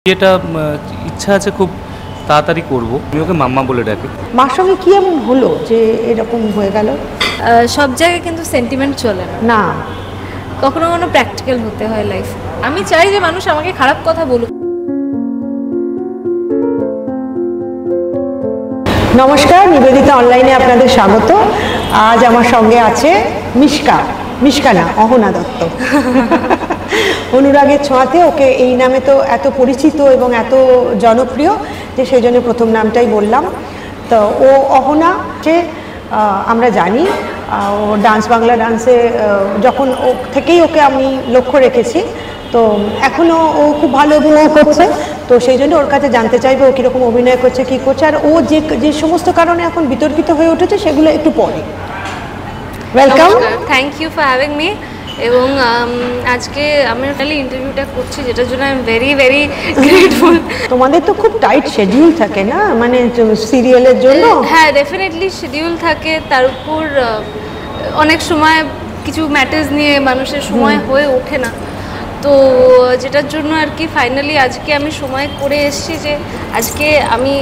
এটা ইচ্ছা আছে খুব তাড়াতাড়ি করব। আমি ওকে মাম্মা বলে ডাকি। মার সঙ্গে কি এমন হলো যে এরকম হয়ে গেল? সব জায়গায় কিন্তু সেন্টিমেন্ট চলে না, না, কখনো কখনো প্র্যাকটিক্যাল হতে হয় লাইফ। আমি চাই যে মানুষ আমাকে খারাপ কথা বলুক। নমস্কার, নিবেদিতা অনলাইনে আপনাদের স্বাগত। আজ আমার সঙ্গে আছে মিশকা না, অহনা দত্ত। অনুরাগের ছোঁয়াতে ওকে এই নামে তো এত পরিচিত এবং এত জনপ্রিয় যে সেই জন্য প্রথম নামটাই বললাম। তো ও অহনা, যে আমরা জানি ও বাংলা ডান্সে যখন ও থেকেই ওকে আমি লক্ষ্য রেখেছি, তো এখনও ও খুব ভালো অভিনয় করছে। তো সেই জন্য ওর কাছে জানতে চাইবো ও কীরকম অভিনয় করছে, কী করছে, আর ও যে সমস্ত কারণে এখন বিতর্কিত হয়ে উঠেছে সেগুলো একটু পরে। Welcome, thank you for having me. এবং আজকে আমি টোটালি ইন্টারভিউটা করছি, যেটার জন্য I am very very grateful. তোমাদের তো খুব টাইট শিডিউল থাকে না, মানে সিরিয়ালের জন্য? হ্যাঁ, ডেফিনেটলি শিডিউল থাকে। তার উপর অনেক সময় কিছু ম্যাটার্স নিয়ে মানুষের সময় হয়ে ওঠে না, তো যেটার জন্য আর কি ফাইনালি আজকে আমি সময় করে এসেছি যে আজকে আমি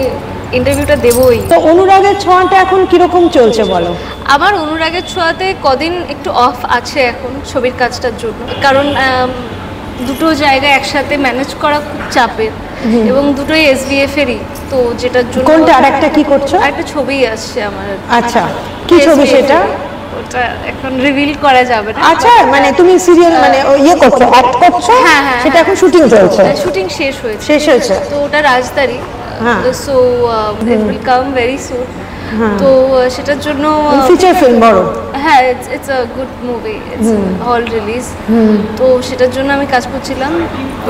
ইন্টারভিউটা দেবই। তো অনুরাগের ছোঁয়াটা এখন কিরকম চলছে বলো? আমার অনুরাগের ছোঁয়াতে কদিন একটু অফ আছে এখন ছবির কাজটার জন্য, কারণ দুটো জায়গা একসাথে ম্যানেজ করা খুব চাপের, এবং দুটোই SBF এরই, তো যেটার জন্য। কোনটা? আর একটা কি করছো? একটা ছবি আসছে আমার। আচ্ছা, কি ছবি সেটা? ওটা এখন রিভিল করা যাবে না। আচ্ছা, মানে তুমি সিরিয়াল মানে ইয়ে করছো, অ্যাক্ট করছো? হ্যাঁ হ্যাঁ, সেটা এখন শুটিং চলছে? শুটিং শেষ হয়েছে। তো ওটা Rajdari, so it will come very soon. তো সেটার জন্য ফিচার ফিল্ম বড়। হ্যাঁ, it's a good movie, it's hall release. তো সেটার জন্য আমি কাজ করছিলাম,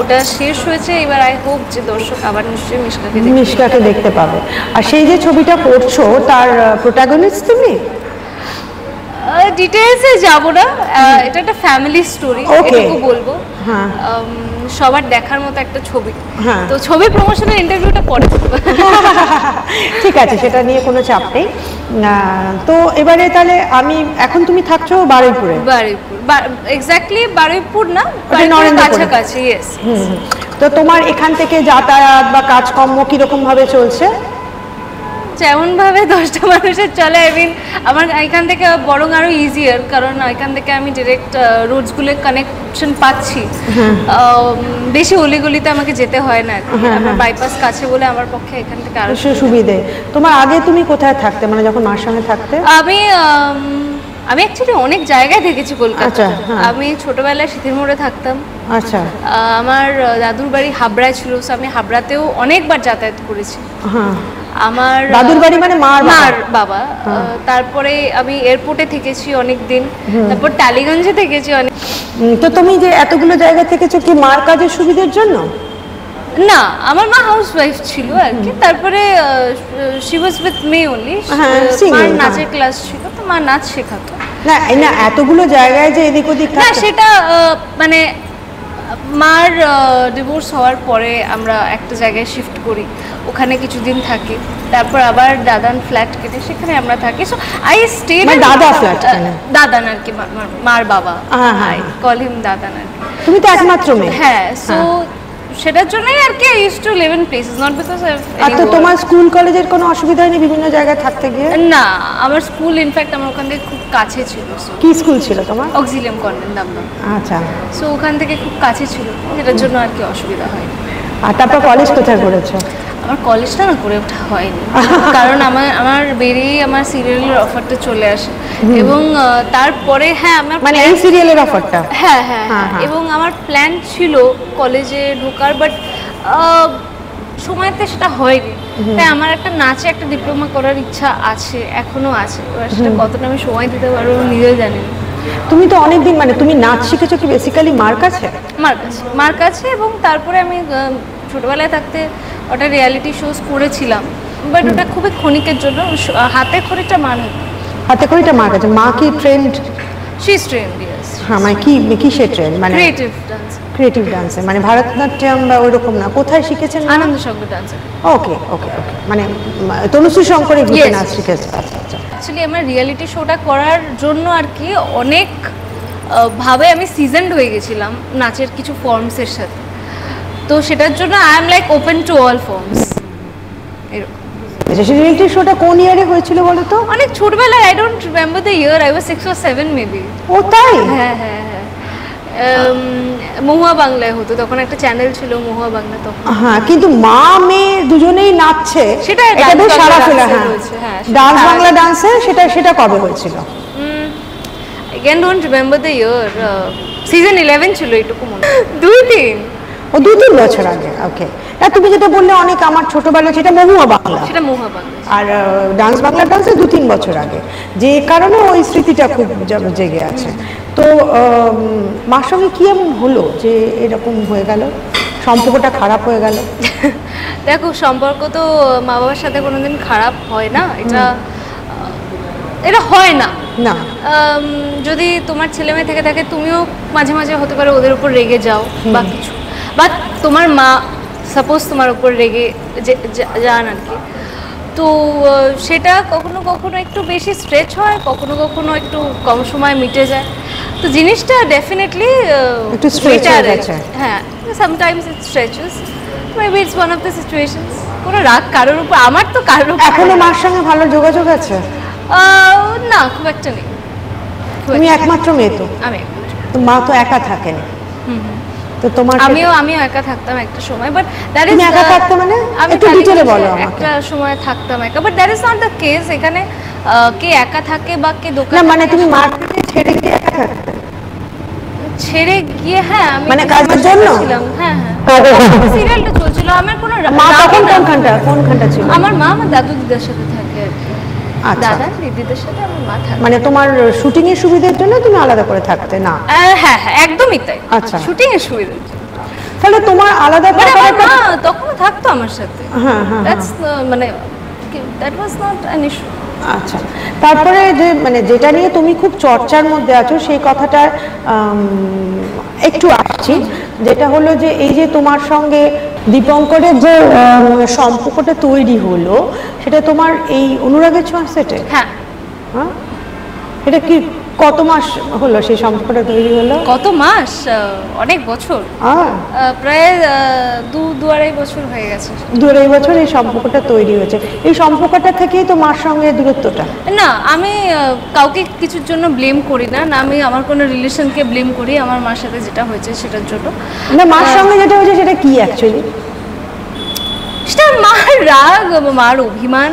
ওটা শেষ হয়েছে। এবার আই হোপ যে দর্শক আবার নিশ্চয়ই মিশকাকে দেখতে পাবে। আর সেই যে ছবিটা করছো তার প্রোটাগনিস্ট তুমি? ডিটেইলসে যাব না, এটা একটা ফ্যামিলি স্টোরি, এটুকু বলবো। সবার দেখার মতো একটা ছবি, তো ছবি প্রমোশনের ইন্টারভিউটা পরে। ঠিক আছে, সেটা নিয়ে কোনো চাপ নেই। তো এবারে তাহলে এখন তুমি থাকছো বারুইপুরে? এক্স্যাক্টলি বারুইপুর না, কাছাকাছি। ইয়েস। তো তোমার এখান থেকে যাতায়াত বা কাজকর্ম কিরকম ভাবে চলছে? যেমন ভাবে 10টা মানুষের চলে, আমার এখান থেকে বরং আরো ইজিয়ার, কারণ এখান থেকে আমি ডিরেক্ট রোডসগুলো কানেকশন পাচ্ছি। বেশি অলিগলিতে আমাকে যেতে হয় না, আমার বাইপাস কাছে বলে আমার পক্ষে এখান থেকে আরো সুবিধে। তোমার আগে তুমি কোথায় থাকতে, মানে যখন মার সঙ্গে থাকতে? আমি অ্যাকচুয়ালি অনেক জায়গায় থেকেছি কলকাতা। আমি ছোটবেলায় সিথির মোড়ে থাকতাম। আচ্ছা। আমার দাদুর বাড়ি হাবড়ায় ছিল, আমি হাবড়াতেও অনেকবার যাতায়াত করেছি। আমার দাদুর বাড়ি মানে মার বাবা। তারপরে আমি এয়ারপোর্টে থেকেছি অনেক দিন, তারপর টালিগঞ্জে থেকেছি অনেক। তো তুমি যে এতগুলো জায়গা থেকেছো কি মার কাজের সুবিধার জন্য? না, আমার মা হাউস ওয়াইফ ছিল আর কি। তারপরে she was with me only. মার নাচের ক্লাস ছিল, তো মা নাচ শেখাতো। না, এতগুলো জায়গায় যে এদিক ওদিক না, সেটা মানে মার ডিভোর্স হওয়ার পরে আমরা একটা জায়গায় শিফট করি, ওখানে কিছুদিন থাকি, তারপর আবার দাদান ফ্ল্যাট কেটে সেখানে আমরা থাকি। So I stay. দাদা ফ্ল্যাট? দাদান আর কি, মার বাবা, আই কল হিম দাদান আর কি। তুমি তো একমাত্র মেয়ে। হ্যাঁ, সো সেটার জন্যই আর কি I used to live in places, not because of. আর তো তোমার স্কুল কলেজের কোনো অসুবিধা হয়নি বিভিন্ন জায়গায় থাকতে গিয়ে? না, আমার স্কুল ইনফ্যাক্ট আমার ওখান থেকে খুব কাছে ছিল। কি স্কুল ছিল তোমার? Auxilium convent, Dum Dum. আচ্ছা। সো ওখান থেকে খুব কাছে ছিল, যেটার জন্য আর কি অসুবিধা হয়নি। আর তারপর কলেজ কোথায় করেছো? আমার কলেজটা না করে ওঠা হয়নি, কারণ আমার বেরিয়ে আমার সিরিয়ালের অফারটা চলে আসে, এবং তারপরে আমার এই সিরিয়ালের অফারটা। হ্যাঁ, এবং আমার প্ল্যান ছিল কলেজে ঢোকার, বাট সময়তে সেটা হয়নি। তাই আমার একটা নাচে একটা ডিপ্লোমা করার ইচ্ছা আছে, এখনো আছে। এবার সেটা কতটা আমি সময় দিতে পারবো নিজেও জানি না। তুমি তো অনেকদিন, মানে তুমি নাচ শিখেছো কি বেসিক্যালি মার কাছে? মার কাছে, এবং তারপরে আমি ছোটবেলায় থাকতে ওটা রিয়ালিটি শোজ করেছিলাম, বাট ওটা খুবই ক্ষণিকের জন্য। হাতে খড়িটা মার কাছে। মা কি trend? She is trend, yes. হ্যাঁ, মানে কি সে ট্রেন্ড? মানে ক্রিয়েটিভ ডান্সে, মানে ভারতনাট্যম বা ওইরকম না? কোথায় শিখেছেন? আনন্দ শঙ্কর ডান্সে। ওকে, মানে তনুশ্রী শঙ্করের গ্রুপে নাচ শিখেছে। আচ্ছা। অ্যাকচুয়ালি আমার রিয়ালিটি শোটা করার জন্য আর কি অনেক ভাবে আমি সিজনড হয়ে গেছিলাম নাচের কিছু ফর্মসের সাথে। তো সেটার জন্য I am like open to all forms এরকম। আচ্ছা, সেই রিয়েলিটি শোটা কোন ইয়ারে হয়েছিল বলো তো? অনেক ছোটবেলায়, I don't remember the year, I was 6 or 7 maybe. ও তাই? হ্যাঁ হ্যাঁ হ্যাঁ, মহুয়া বাংলায় হতো তখন, একটা চ্যানেল ছিল মহুয়া বাংলা তখন। হ্যাঁ, কিন্তু মা মেয়ে দুজনেই নাচছে, সেটা এটা বেশ সারা ফেলা। হ্যাঁ, হ্যাঁ, ডান্স বাংলা ডান্সে সেটা কবে হয়েছিল? again don't remember the year, season 11 ছিল এটুকু মনে, 2-3 ও 2-3 বছর আগে। ওকে, না তুমি যেটা বললে অনেক আমার ছোটবেলা, সেটা মহুয়া বাংলা, সেটা মহুয়া বাংলা। আর ডান্স বাংলা ডান্সে 2-3 বছর আগে, যে কারণে ওই স্মৃতিটা খুব জেগে আছে। তো মার সঙ্গে কি এমন হলো যে এরকম হয়ে গেল, সম্পর্কটা খারাপ হয়ে গেল? দেখো, সম্পর্ক তো মা বাবার সাথে কোনোদিন খারাপ হয় না, এটা হয় না। না, যদি তোমার ছেলে মেয়ে থেকে থাকে, তুমিও মাঝে মাঝে হতে পারে ওদের উপর রেগে যাও বা কিছু, বা তোমার মা সাপোজ তোমার উপর রেগে যান আর কি, তো সেটা কখনো কখনো একটু বেশি স্ট্রেচ হয়, কখনো কখনো একটু কম সময় মিটে যায়। তো জিনিসটা ডেফিনেটলি একটু স্ট্রেচ হয়ে গেছে। হ্যাঁ, sometimes it stretches, maybe it's one of the situations. কোনো রাগ কারোর উপর, আমার তো কারোর উপর এখনো মার সঙ্গে ভালো যোগাযোগ আছে? না, খুব একটা নেই। তুমি একমাত্র মেয়ে তো? আমি তো মা তো একা থাকেন, তো তোমার আমিও একা থাকতাম একটা সময়, বাট দ্যাট ইজ, তুমি একা থাকতে মানে একটু ডিটেইলে বলো আমাকে। একটা সময় থাকতাম একা, but that is not the case. এখানে কে একা থাকে বা কে দোকানে, না মানে তুমি মার্কেটে ছেড়ে গিয়ে একা থাকতে? ছেড়ে গিয়ে, হ্যাঁ, আমি মানে কাজের জন্য ছিলাম। হ্যাঁ হ্যাঁ, সিরিয়ালটা চলছিল, আমার কোনো মা তখন কোনখানটা ছিল? আমার মা আমার দাদু দিদার সাথে থাকে আর কি। আচ্ছা, দাদা দিদিদের সাথে আমার মা থাকে। মানে তোমার শুটিং এর সুবিধার জন্য তুমি আলাদা করে থাকতে? না, হ্যাঁ হ্যাঁ, একদমই তাই। আচ্ছা, শুটিং এর সুবিধা, তাহলে তোমার আলাদা করে আমার মা তখন থাকতো আমার সাথে। হ্যাঁ হ্যাঁ, দ্যাটস মানে that was not an issue. আচ্ছা, তারপরে যে মানে যেটা নিয়ে তুমি খুব চর্চার মধ্যে আছো, সেই কথাটা একটু আসছি, যেটা হলো যে এই যে তোমার সঙ্গে দীপঙ্করের যে সম্পর্কটা তৈরি হলো, সেটা তোমার এই অনুরাগের ছোঁয়া সেটে? হ্যাঁ। হ্যাঁ, এটা কি কত মাস হলো সেই সম্পর্কটা তৈরি হলো? কত মাস? অনেক বছর, প্রায় 2-2.5 বছর হয়ে গেছে। 2.5 বছর এই সম্পর্কটা তৈরি হয়েছে। এই সম্পর্কটা থেকেই তো মার সঙ্গে দূরত্বটা? না, আমি কাউকে কিছুর জন্য ব্লেম করি না, আমি আমার কোনো রিলেশনকে ব্লেম করি আমার মার সাথে যেটা হয়েছে সেটার জন্য। না, মার সঙ্গে যেটা হয়েছে সেটা কি অ্যাকচুয়ালি? সেটা মার রাগ, মার অভিমান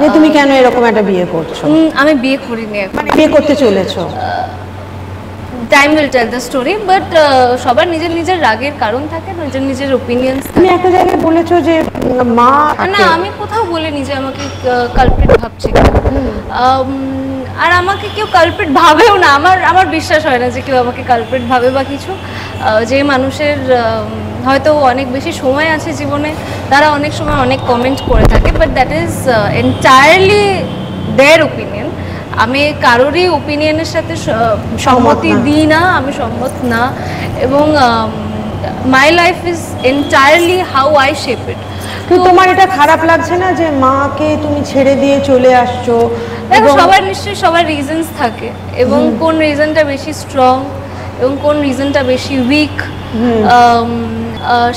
যে তুমি কেন এরকম একটা বিয়ে করছো। আমি বিয়ে করিনি, মানে বিয়ে করতে চলেছো? Time will tell the story, but সবার নিজের নিজের রাগের কারণ থাকে, নিজের নিজের ওপিনিয়ন্স থাকে। তুমি একটা জায়গায় বলেছো যে মা, না আমি কোথাও বলিনি যে আমাকে কালপ্রিট ভাবছে, আর আমাকে কেউ কালপ্রিট ভাবেও না। আমার বিশ্বাস হয় না যে কেউ আমাকে কালপ্রিট ভাবে বা কিছু। যে মানুষের হয়তো অনেক বেশি সময় আছে জীবনে, তারা অনেক সময় অনেক কমেন্ট করে থাকে, but that is entirely there opinion. আমি কারোরই ওপিনিয়নের সাথে সম্মতি দিই না, আমি সম্মত না, এবং my life is entirely how I shape it. তো তোমার এটা খারাপ লাগছে না যে মাকে তুমি ছেড়ে দিয়ে চলে আসছো? দেখো, সবার নিশ্চয়ই সবার রিজনস থাকে, এবং কোন রিজনটা বেশি স্ট্রং এবং কোন রিজনটা বেশি উইক,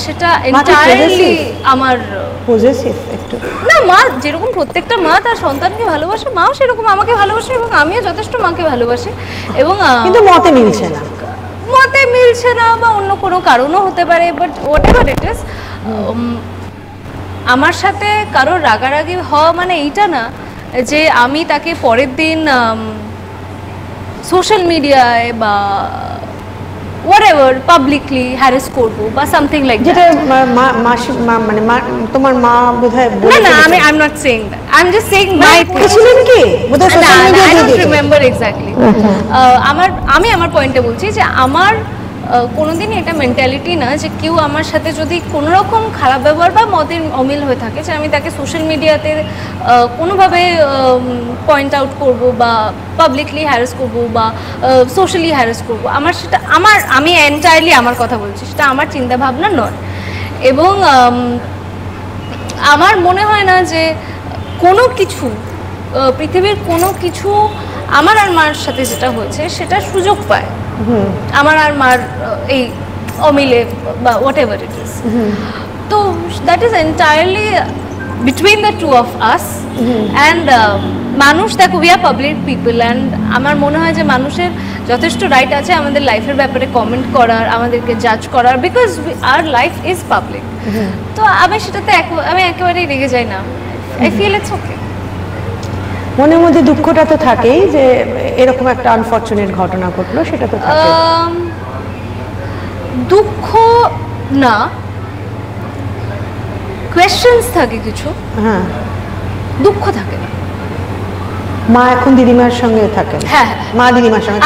সেটা এন্টায়ারলি আমার পজেসিভ একটু। না, মা যেরকম প্রত্যেকটা মা তার সন্তানকে ভালোবাসে, মাও সেরকম আমাকে ভালোবাসে, এবং আমিও যথেষ্ট মাকে ভালোবাসি। এবং কিন্তু মতে মিলছে না, বা অন্য কোনো কারণও হতে পারে, but what ever it is, আমার সাথে কারোর রাগারাগি হওয়া মানে এইটা না যে আমি তাকে পরের দিন সোশ্যাল মিডিয়ায় বা whatever পাবলিকলি হ্যারাস করব বা সামথিং লাইক দ্যাট। যেটা মানে তোমার মা বোধহয় না না, আমি I am not saying that, I am just saying my ছিলেন কি বোধহয় social media I don't remember exactly. আমি আমার পয়েন্টে বলছি যে আমার কোনোদিনই এটা মেন্টালিটি না যে কেউ আমার সাথে যদি কোনো রকম খারাপ ব্যবহার বা মতের অমিল হয়ে থাকে, যে আমি তাকে সোশ্যাল মিডিয়াতে কোনোভাবে পয়েন্ট আউট করব বা পাবলিকলি হ্যারাস করব বা সোশ্যালি হ্যারাস করব। আমার সেটা আমি এন্টায়ারলি আমার কথা বলছি, সেটা আমার চিন্তাভাবনা নয়। এবং আমার মনে হয় না যে কোনো কিছু, পৃথিবীর কোনো কিছু আমার আর মার সাথে যেটা হয়েছে সেটা সুযোগ পায় আমার আর মার এই অমিলে বা হোয়াট এভার ইট ইজ। তো that is entirely between the two of us and মানুষ দেখো we are public people and আমার মনে হয় যে মানুষের যথেষ্ট রাইট আছে আমাদের লাইফের ব্যাপারে কমেন্ট করার, আমাদেরকে জাজ করার, because our life is public. তো আমি সেটাতে আমি একেবারেই রেগে যাই না। I feel it's okay. মনের মধ্যে দুঃখটা তো থাকেই যে এরকম একটা আনফরচুনেট ঘটনা ঘটলো, সেটা তো থাকে। দুঃখ না, কোয়েশ্চেন্স থাকে কিছু, হ্যাঁ, দুঃখ থাকে না। মা এখন দিদিমার সঙ্গে থাকেন? হ্যাঁ, মা দিদিমার সঙ্গে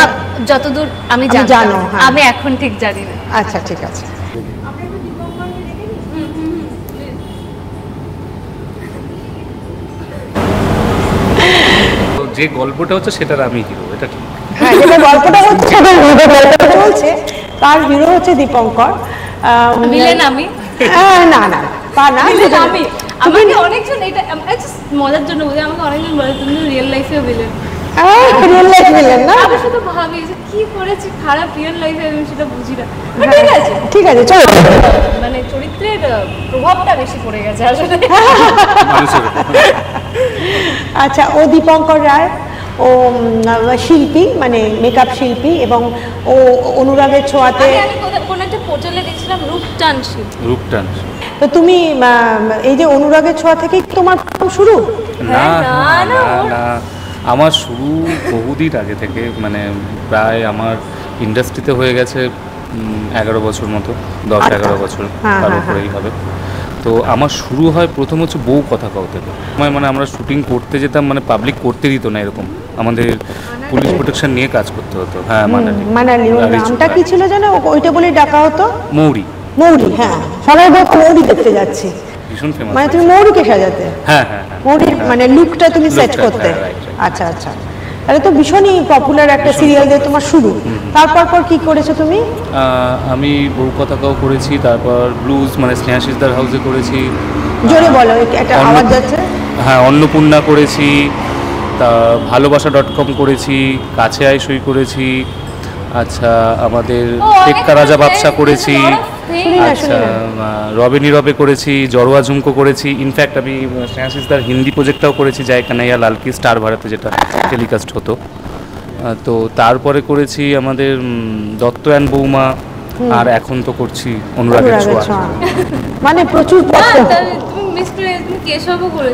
যতদূর আমি জানো, আমি এখন ঠিক জানি না। আচ্ছা, ঠিক আছে। যে গল্পটা হচ্ছে সেটার আমি হিরো, এটা ঠিক। হ্যাঁ, যেটা গল্পটা হচ্ছে, গল্পটা বলছে তার হিরো হচ্ছে দীপঙ্কর। ভিলেন আমি? না না, তা না, আমি আমাকে অনেকজন এটা মজার জন্য বলি, আমাকে অনেকজন বলে তুমি রিয়েল লাইফেও ভিলেন। রিয়েল লাইফ ভিলেন না? আমি শুধু ভাবি যে কি করেছি খারাপ রিয়েল লাইফে, আমি সেটা বুঝি না। ঠিক আছে, ঠিক আছে, চলো। মানে চরিত্রের প্রভাবটা বেশি পড়ে গেছে আসলে। আচ্ছা, ও দীপঙ্কর রায়, ও শিল্পী, মানে মেকআপ শিল্পী, এবং ও অনুরাগের ছোঁয়াতে। আমি কোন একটা পোর্টালে দেখছিলাম রূপটান শিল্পী। রূপটান। তো তুমি এই যে অনুরাগের ছোঁয়া থেকে তোমার শুরু? না না না, আমার শুরু বহুদিন আগে থেকে, মানে প্রায় আমার ইন্ডাস্ট্রিতে হয়ে গেছে 11 বছর মতো, 10-11 বছর, তার উপরেই হবে। তো আমার শুরু হয় প্রথম হচ্ছে বউ কথা কও থেকে। মানে আমরা শুটিং করতে যেতাম, মানে পাবলিক করতে দিত না এরকম, আমাদের পুলিশ প্রোটেকশন নিয়ে কাজ করতে হতো। হ্যাঁ, মানালি। নামটা কি ছিল জানো? ওইটা বলে ডাকা হতো মৌরি। মৌরি, হ্যাঁ, সবাই মৌরি দেখতে যাচ্ছি। ভীষণ ফেমাস। মানে তুমি মৌরিকে সাজাতে? হ্যাঁ হ্যাঁ হ্যাঁ, মৌরির মানে লুকটা তুমি সেট করতে? আচ্ছা আচ্ছা, তাহলে তো ভীষণই পপুলার একটা সিরিয়াল দিয়ে তোমার শুরু। তারপর কি করেছো তুমি? আমি বউ কথা কাও করেছি, তারপর ব্লুজ মানে স্নেহাশিসদার হাউসে করেছি। জোরে বলো, একটা আওয়াজ যাচ্ছে। হ্যাঁ, অন্নপূর্ণা করেছি, তা ভালোবাসা.com করেছি, কাছে আয় সই করেছি। আচ্ছা, আমাদের টেক্কা রাজা বাদশা করেছি। আচ্ছা, রবে নীরবে করেছি, জড়োয়া ঝুমকো করেছি। ইনফ্যাক্ট আমি স্নেহাশিসদার হিন্দি প্রজেক্টটাও করেছি, যায় কানাইয়া লালকি, স্টার ভারতে যেটা টেলিকাস্ট হতো। তো তারপরে করেছি আমাদের দত্ত অ্যান্ড বৌমা, আর এখন তো করছি অনুরাগের ছোঁয়া। মানে প্রচুর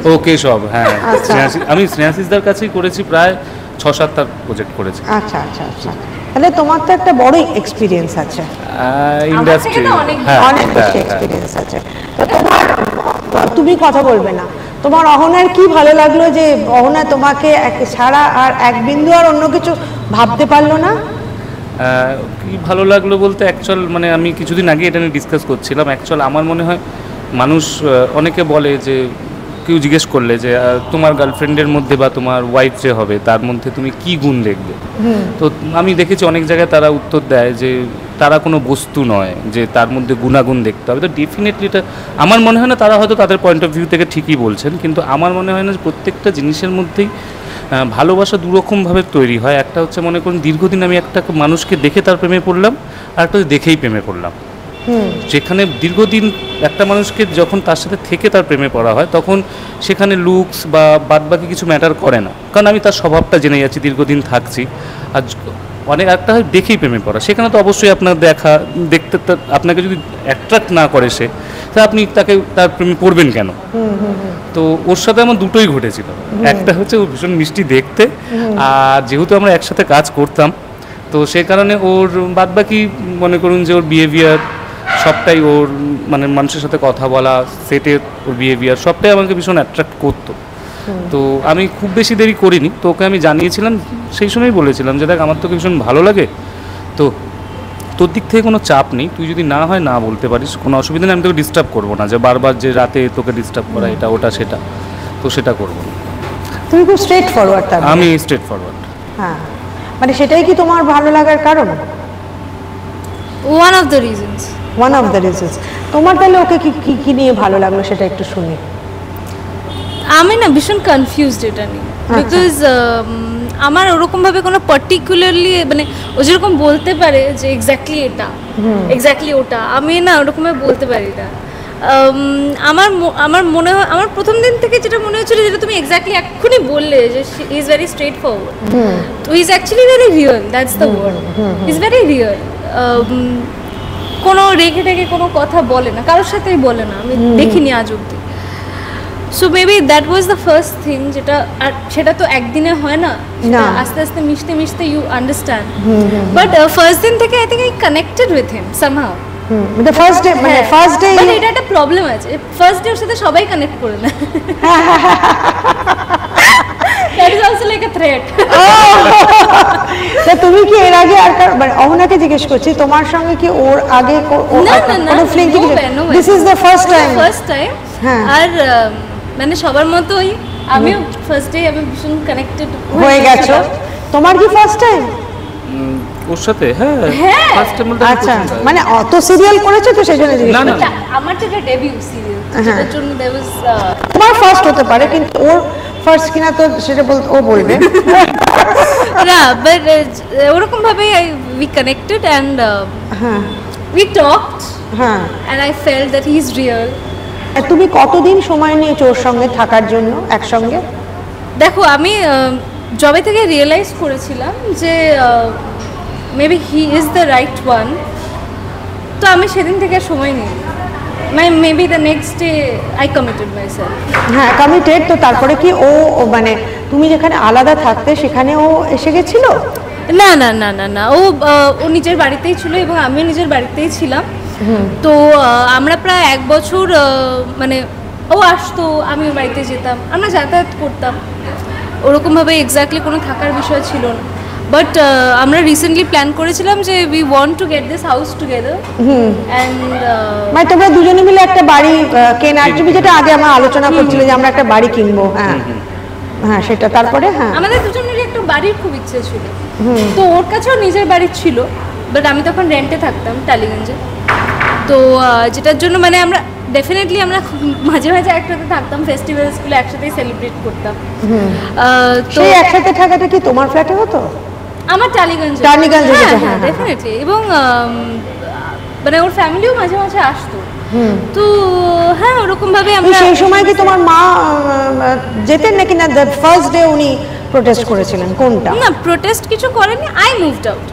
ও কেশব, হ্যাঁ। আমি স্নেহাশিসদার কাছেই করেছি, প্রায় 6-7টা প্রজেক্ট করেছি। আচ্ছা আচ্ছা আচ্ছা, তাহলে তোমার তো একটা বড় এক্সপিরিয়েন্স আছে ইন্ডাস্ট্রি, অনেক বেশি এক্সপিরিয়েন্স আছে। তুমি কথা বলবে না, তোমার অহনার কি ভালো লাগলো যে অহনা তোমাকে ছাড়া আর এক বিন্দু আর অন্য কিছু ভাবতে পারলো না? কি ভালো লাগলো বলতে, অ্যাকচুয়াল মানে আমি কিছুদিন আগে এটা নিয়ে ডিসকাস করছিলাম। অ্যাকচুয়াল আমার মনে হয় মানুষ, অনেকে বলে যে, কেউ জিজ্ঞেস করলে যে তোমার গার্লফ্রেন্ডের মধ্যে বা তোমার ওয়াইফ যে হবে তার মধ্যে তুমি কি গুণ দেখবে, তো আমি দেখেছি অনেক জায়গায় তারা উত্তর দেয় যে তারা কোনো বস্তু নয়, যে তার মধ্যে গুণাগুণ দেখতে হবে। তো ডেফিনেটলি এটা আমার মনে হয় না, তারা হয়তো তাদের পয়েন্ট অফ ভিউ থেকে ঠিকই বলছেন, কিন্তু আমার মনে হয় না যে প্রত্যেকটা জিনিসের মধ্যেই ভালোবাসা দুরকমভাবে তৈরি হয়। একটা হচ্ছে মনে করুন দীর্ঘদিন আমি একটা মানুষকে দেখে তার প্রেমে পড়লাম, আর একটা দেখেই প্রেমে পড়লাম। যেখানে দীর্ঘদিন একটা মানুষকে যখন তার সাথে থেকে তার প্রেমে পড়া হয়, তখন সেখানে লুকস বা বাদবাকি কিছু ম্যাটার করে না, কারণ আমি তার স্বভাবটা জেনে যাচ্ছি, দীর্ঘদিন থাকছি। আর অনেক একটা হয় দেখেই প্রেমে পড়া, সেখানে তো অবশ্যই আপনার দেখতে আপনাকে যদি অ্যাট্রাক্ট না করে সে, তা আপনি তার প্রেমে পড়বেন কেন? তো ওর সাথে আমার দুটোই ঘটেছিল। একটা হচ্ছে ও ভীষণ মিষ্টি দেখতে, আর যেহেতু আমরা একসাথে কাজ করতাম, তো সেই কারণে ওর বাদবাকি মনে করুন যে ওর বিহেভিয়ার সবটাই, ওর মানে মানুষের সাথে কথা বলা, সেটের ওর বিহেভিয়ার সবটাই আমাকে ভীষণ অ্যাট্রাক্ট করতো। তো আমি খুব বেশি দেরি করিনি, তো ওকে আমি জানিয়েছিলাম, সেই সময়ই বলেছিলাম যে দেখ আমার তোকে ভীষণ ভালো লাগে, তো তোর দিক থেকে কোনো চাপ নেই, তুই যদি না হয় না বলতে পারিস, কোনো অসুবিধা নেই, আমি তোকে ডিস্টার্ব করবো না, যে বারবার যে রাতে তোকে ডিস্টার্ব করা এটা ওটা সেটা, তো সেটা করবো না। তুমি খুব স্ট্রেট ফরওয়ার্ড? আমি স্ট্রেট ফরওয়ার্ড। হ্যাঁ, মানে সেটাই কি তোমার ভালো লাগার কারণ? One of the reasons. তোমার তাহলে ওকে কি নিয়ে ভালো লাগলো সেটা একটু শুনি। আমি না ভীষণ কনফিউজড এটা নিয়ে, বিকজ আমার ওরকমভাবে কোনো পার্টিকুলারলি, মানে ও যেরকম বলতে পারে যে এক্স্যাক্টলি এটা, এক্স্যাক্টলি ওটা আমি না ওরকমভাবে বলতে পারি না। আমার মনে হয় আমার প্রথম দিন থেকে যেটা মনে হচ্ছিল, যেটা তুমি এক্স্যাক্টলি এক্ষুনি বললে, যে he is very straightforward, তো he is actually very real, that's the word, he is very real. কোনো রেখে টেকে কোনো কথা বলে না, কারোর সাথেই বলে না, আমি দেখিনি আজ অব্দি। So maybe that was the first thing, যেটা, আর সেটা তো একদিনে হয় না, আস্তে আস্তে মিশতে মিশতে ইউ আন্ডারস্ট্যান্ড। বাট ফার্স্ট দিন থেকে I think I connected with him somehow. মানে ফার্স্ট ডে, মানে ফার্স্ট ডে এটা একটা প্রবলেম আছে, ফার্স্ট ডে ওর সাথে সবাই কানেক্ট করে না। That is also like a threat. তা তুমি কি এর আগে আর মানে অহনাকে জিজ্ঞেস করছি, তোমার সঙ্গে কি ওর আগে কোনো ফিলিং কি? This is the first time. First time. আর মানে সবার মতোই আমিও ফার্স্ট ডে আমি ভীষণ কানেক্টেড হয়ে গেছো। তোমার কি ফার্স্ট টাইম ওর সাথে? হ্যাঁ, ফার্স্ট টাইম। আচ্ছা, মানে অত সিরিয়াল করেছো তো সেই জন্য জিজ্ঞেস না, না, করছি। আমার যেটা ডেবিউ সিরিয়াল, যেটার জন্য দেয়ার ওয়াজ তোমার ফার্স্ট হতে পারে, কিন্তু ওর ফার্স্ট কিনা তো সেটা ও বলবে। না, বাট ওরকম ভাবে we connected and we talked, and I felt that he is real. তুমি কতদিন সময় নিয়েছো ওর সঙ্গে থাকার জন্য একসঙ্গে? দেখো, আমি জবে থেকে রিয়েলাইজ করেছিলাম যে maybe he is the right one, তো আমি সেদিন থেকে সময় নিই। Maybe the next day I committed myself. হ্যাঁ, কমিটেড। তো তারপরে কি ও মানে তুমি যেখানে আলাদা থাকতে সেখানে ও এসে গেছিল? না না না না না, ও নিজের বাড়িতেই ছিল এবং আমিও নিজের বাড়িতেই ছিলাম। তো আমরা প্রায় 1 বছর, মানে ও আসতো, আমি ওর বাড়িতে যেতাম, আমরা যাতায়াত করতাম, ওরকমভাবে এক্স্যাক্টলি কোনো থাকার বিষয় ছিল না। বাট আমরা রিসেন্টলি প্ল্যান করেছিলাম যে we want to get this house together, and মানে তোমরা দুজনে মিলে একটা বাড়ি কেনার, তুমি যেটা আগে আমরা আলোচনা করছিলে যে আমরা একটা বাড়ি কিনবো। হ্যাঁ হ্যাঁ, সেটা তারপরে হ্যাঁ আমাদের দুজনেরই একটা বাড়ির খুব ইচ্ছে ছিল। তো ওর কাছেও নিজের বাড়ি ছিল, বাট আমি তখন রেন্টে থাকতাম টালিগঞ্জে। তো যেটার জন্য মানে আমরা ডেফিনেটলি আমরা মাঝে মাঝে একসাথে থাকতাম, ফেস্টিভ্যালসগুলো একসাথেই সেলিব্রেট করতাম। তো একসাথে থাকাটা কি তোমার ফ্ল্যাটে হতো? আমার টালিগঞ্জে। হ্যাঁ, ডেফিনেটলি। এবং মানে ওর ফ্যামিলিও মাঝে মাঝে আসতো। তো হ্যাঁ, ওরকম ভাবে আমরা। সেই সময় কি তোমার মা যেতেন নাকি না? ফার্স্ট ডে উনি প্রোটেস্ট করেছিলেন কোনটা? না, প্রোটেস্ট কিছু করেনি, আই মুভড আউট।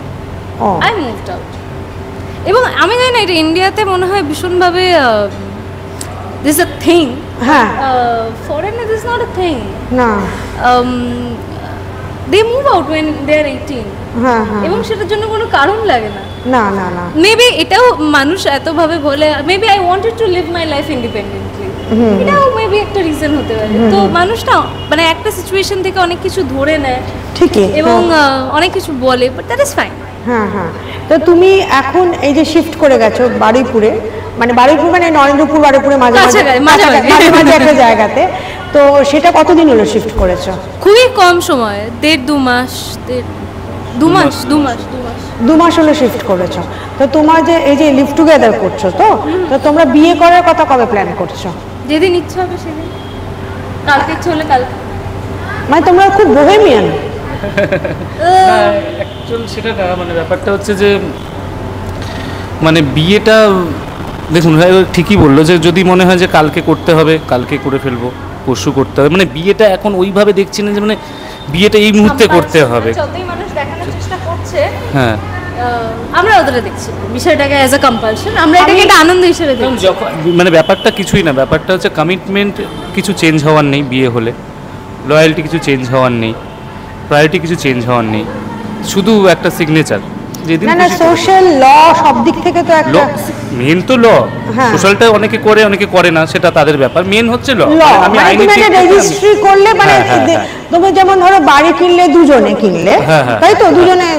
এবং আমি জানি না, এটা ইন্ডিয়াতে মনে হয় ভীষণভাবে দিস আ থিং। হ্যাঁ, ফরেনে দিস নট আ থিং। না, they move out when they are 18। হ্যাঁ হ্যাঁ, এবং সেটার জন্য কোনো কারণ লাগে না। না না না, মেবি এটাও মানুষ এতভাবে বলে, maybe I wanted to live my life independently, এটাও মেবি একটা রিজন হতে পারে। তো মানুষ না মানে একটা সিচুয়েশন থেকে অনেক কিছু ধরে নেয়, ঠিকই, এবং অনেক কিছু বলে, বাট দ্যাট ইজ ফাইন। হ্যাঁ হ্যাঁ। তো তুমি এখন এই যে শিফট করে গেছো বারুইপুরে, মানে বারুইপুর মানে নরেন্দ্রপুর বারুইপুরে মাঝে মাঝে একটা জায়গাতে, তো সেটা কতদিন হলো শিফট করেছো? খুবই কম সময়, 1.5-2 মাস। 2 মাস হলো শিফট করেছো। তো তোমার যে এই যে লিভ টুগেদার করছো, তো তোমরা বিয়ে করার কথা কবে প্ল্যান করছো? যেদিন ইচ্ছা হবে সেদিন, কালকে ইচ্ছা হলে কালকে। মানে তোমরা খুব বোহেমিয়ান। অ্যাকচুয়ালি সেটা না, মানে ব্যাপারটা হচ্ছে যে মানে বিয়েটা, দেখুন ঠিকই বললো যে যদি মনে হয় যে কালকে করতে হবে কালকে করে ফেলবো, পরশু করতে হবে, মানে বিয়েটা এখন ওইভাবে দেখছি না যে মানে বিয়েটা এই মুহূর্তে করতে হবে। যতই মানুষ দেখানোর চেষ্টা করছে, হ্যাঁ, আমরা ওদের দেখছি বিষয়টাকে অ্যাজ আ কম্পালশন, আমরা এটাকে একটা আনন্দ হিসেবে দেখছি। মানে ব্যাপারটা কিছুই না, ব্যাপারটা হচ্ছে কমিটমেন্ট কিছু চেঞ্জ হওয়ার নেই বিয়ে হলে, লয়্যালটি কিছু চেঞ্জ হওয়ার নেই, প্রায়োরিটি কিছু চেঞ্জ হওয়ার নেই, শুধু একটা সিগনেচার। যেদিন না, সোশ্যাল ল সব দিক থেকে তো একটা মেন তো ল, সোশ্যালটা অনেকে করে অনেকে করে না, সেটা তাদের ব্যাপার, মেন হচ্ছে ল। আমি আইনি রেজিস্ট্রি করলে মানে তুমি যেমন ধরো বাড়ি কিনলে দুজনে কিনলে, তাই তো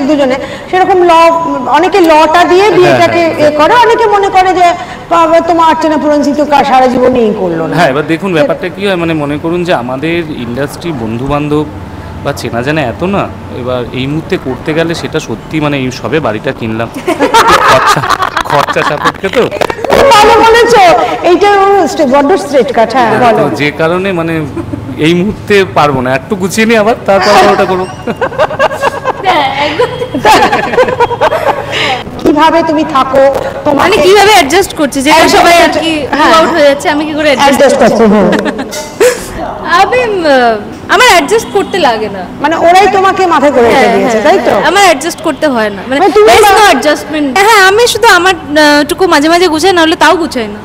দুজনে সেরকম ল, অনেকে লটা দিয়ে বিয়েটাকে করে, অনেকে মনে করে যে তোমার আর্চনা পুরঞ্জিত সারা জীবনেই করলো না। হ্যাঁ, এবার দেখুন ব্যাপারটা কি হয়, মানে মনে করুন যে আমাদের ইন্ডাস্ট্রি বন্ধু বান্ধব বা চেনা জানা এত না, এবার এই মুহূর্তে করতে গেলে সেটা সত্যি মানে এই সবে বাড়িটা কিনলাম, খরচা সাপেক্ষে তো। ভালো বলেছো, এইটা বড্ড স্ট্রেট কাট। হ্যাঁ, বলো। যে কারণে মানে এই মুহূর্তে পারবো না, একটু গুছিয়ে নিই আবার তারপর ওটা করবো। কি কিভাবে তুমি থাকো, তোমার মানে কিভাবে অ্যাডজাস্ট করছি, যেটা Adjust সবাই আর করছে, কি হ্যাঁ। আউট হয়ে যাচ্ছে, আমি কি করে অ্যাডজাস্ট অ্যাডজাস্ট করছো? হ্যাঁ। আমি আমার অ্যাডজাস্ট করতে লাগে না। মানে ওরাই তোমাকে মাথায় করে রেখে দিয়েছে, তাই তো? আমার অ্যাডজাস্ট করতে হয় না, মানে মানে তুমি there is বা- no adjustment। হ্যাঁ, আমি শুধু আমার টুকু মাঝে মাঝে গুছাই, না হলে তাও গুছাই না।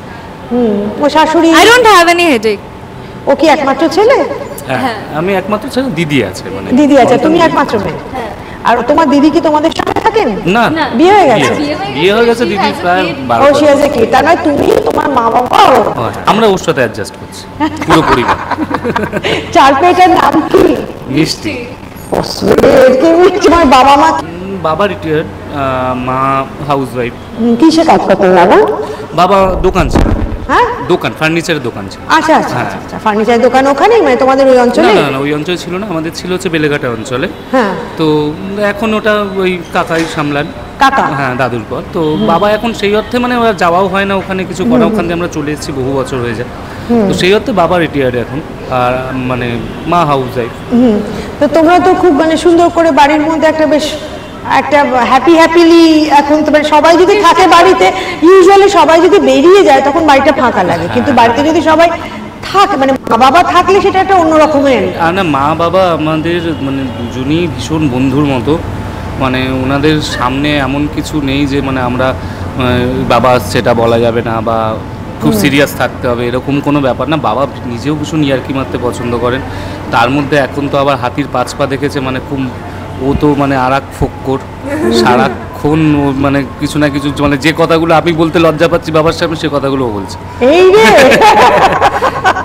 ও শাশুড়ি, I don't have any headache. ও কি একমাত্র ছেলে? হ্যাঁ, আমি একমাত্র ছেলে, দিদি আছে মানে দিদি আছে, তুমি একমাত্র মেয়ে। আর তোমার দিদি কি তোমাদের সঙ্গে থাকেন? না না। বিয়ে হয়ে গেছে? বিয়ে হয়ে গেছে দিদি প্রায় ও 12 শিয়াজে কি, তার মানে তুমি, তোমার মা বাবা, আমরা ওর সাথে অ্যাডজাস্ট করছি পুরো পরিবার। চার পেটার নাম কি? মিষ্টি। তোমার বাবা মা বাবা রিটায়ার্ড, মা হাউস ওয়াইফ। কিসে কাজ করতেন বাবা? বাবা দোকান ছিল, হ্যাঁ, দোকান ফার্নিচারের দোকান ছিল। আচ্ছা আচ্ছা আচ্ছা, ফার্নিচারের দোকান ওখানেই, মানে তোমাদের ওই না অঞ্চলে? না না, ওই অঞ্চলে ছিল না, আমাদের ছিল হচ্ছে বেলেঘাটা অঞ্চলে। হ্যাঁ, তো এখন ওটা ওই কাকাই সামলান, কাকা। হ্যাঁ দাদুর পর। তো বাবা এখন সেই অর্থে মানে ওরা যাওয়াও হয় না ওখানে কিছু করা, ওখান থেকে আমরা চলে এসেছি, বহু বছর হয়ে যায়। তো সেই অর্থে বাবা রিটায়ার্ড এখন, আর মানে মা হাউস ওয়াইফ। তো তোমরা তো খুব মানে সুন্দর করে বাড়ির মধ্যে একটা বেশ একটা হ্যাপিলি, এখন তো মানে সবাই যদি থাকে বাড়িতে, ইউজুয়ালি সবাই যদি বেরিয়ে যায় তখন বাড়িটা ফাঁকা লাগে, কিন্তু বাড়িতে যদি সবাই থাকে, মানে মা বাবা থাকলে সেটা একটা অন্য রকমের। আর না, মা বাবা আমাদের মানে দুজনই ভীষণ বন্ধুর মতো, মানে ওনাদের সামনে এমন কিছু নেই যে মানে আমরা বাবা আসছে এটা বলা যাবে না বা খুব সিরিয়াস থাকতে হবে, এরকম কোনো ব্যাপার না। বাবা নিজেও ভীষণ ইয়ার্কি মারতে পছন্দ করেন, তার মধ্যে এখন তো আবার হাতির 5 পা দেখেছে, মানে খুব, ও তো মানে আর এক ফক্কর, সারাক্ষণ ও মানে কিছু না কিছু, মানে যে কথাগুলো আমি বলতে লজ্জা পাচ্ছি বাবার সামনে, সে কথাগুলো ও বলছে। এই রে,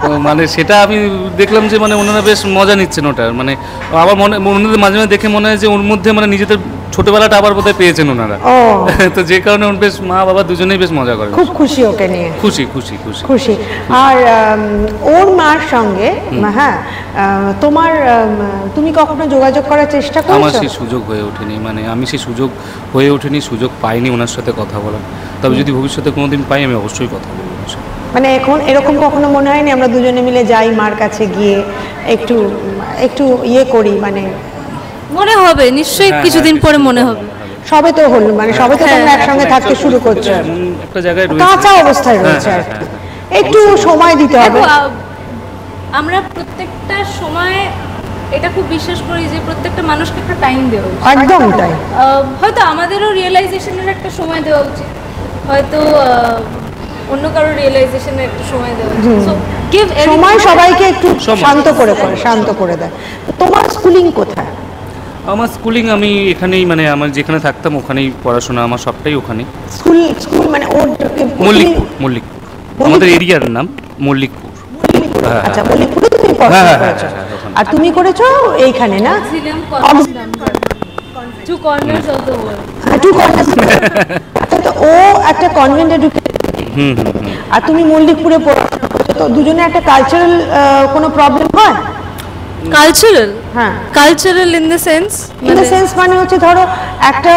তো মানে সেটা আমি দেখলাম যে মানে ওনারা বেশ মজা নিচ্ছেন ওটার, মানে আবার ওনাদের মাঝে মাঝে দেখে মনে হয় যে ওর মধ্যে মানে নিজেদের ছোটবেলাটা আবার বোধহয় পেয়েছেন ওনারা। ও তো যে কারণে ওর বেশ মা বাবা দুজনেই বেশ মজা করেন, খুব খুশি ওকে নিয়ে, খুশি খুশি খুশি। খুশি। আর ওর মার সঙ্গে, হ্যাঁ, তোমার তুমি কখনো যোগাযোগ করার চেষ্টা আমার করেছো? সেই সুযোগ হয়ে ওঠেনি, মানে আমি সেই সুযোগ হয়ে ওঠেনি, সুযোগ পাইনি ওনার সাথে কথা বলার। তবে যদি ভবিষ্যতে কোনোদিন পাই আমি অবশ্যই কথা বলবো। মানে এখন এরকম কখনো মনে হয়নি আমরা দুজনে মিলে যাই মার কাছে গিয়ে একটু একটু ইয়ে করি, মানে মনে হবে নিশ্চয়ই, কিছুদিন পরে মনে হবে। সবে তো হলো, মানে সবে তো তোমরা হ্যাঁ, একসঙ্গে থাকতে শুরু করছো, এমন একটা জায়গায় রয়েছে, কাঁচা অবস্থায় রয়েছে আর কি, একটু সময় দিতে হবে। দেখো, আমরা প্রত্যেকটা সময় এটা খুব বিশ্বাস করি যে প্রত্যেকটা মানুষকে একটা টাইম দেওয়া উচিত। একদম তাই। হয়তো আমাদেরও রিয়েলাইজেশনের একটা সময় দেওয়া উচিত, হয়তো অন্য কারো রিয়েলাইজেশনের একটা সময় দেওয়া উচিত। So, give সময় everyone- সবাইকে একটু সময়। শান্ত করে দেয়। তোমার স্কুলিং কোথায়? আমার স্কুলিং আমি এখানেই, মানে আমার যেখানে থাকতাম ওখানেই পড়াশোনা, আমার সবটাই ওখানে। স্কুল মানে ওর মল্লিকপুর আমাদের এরিয়ার নাম মল্লিকপুর। হ্যাঁ, আচ্ছা, মল্লিকপুরে তুমি পড়াশোনা হ্যাঁ, করেছো, হ্যাঁ, ওখানে। আর তুমি করেছো এইখানে না? Auxilium two corners of the world. একটু আচ্ছা, তো ও একটা কনভেন্ট এডুকেটেড, আর তুমি মল্লিকপুরে পড়াশোনা করছো, তো দুজনে একটা কালচারাল কোনো প্রবলেম হয়? Cultural? হ্যাঁ, Cultural in the sense? In the sense মানে হচ্ছে ধরো একটা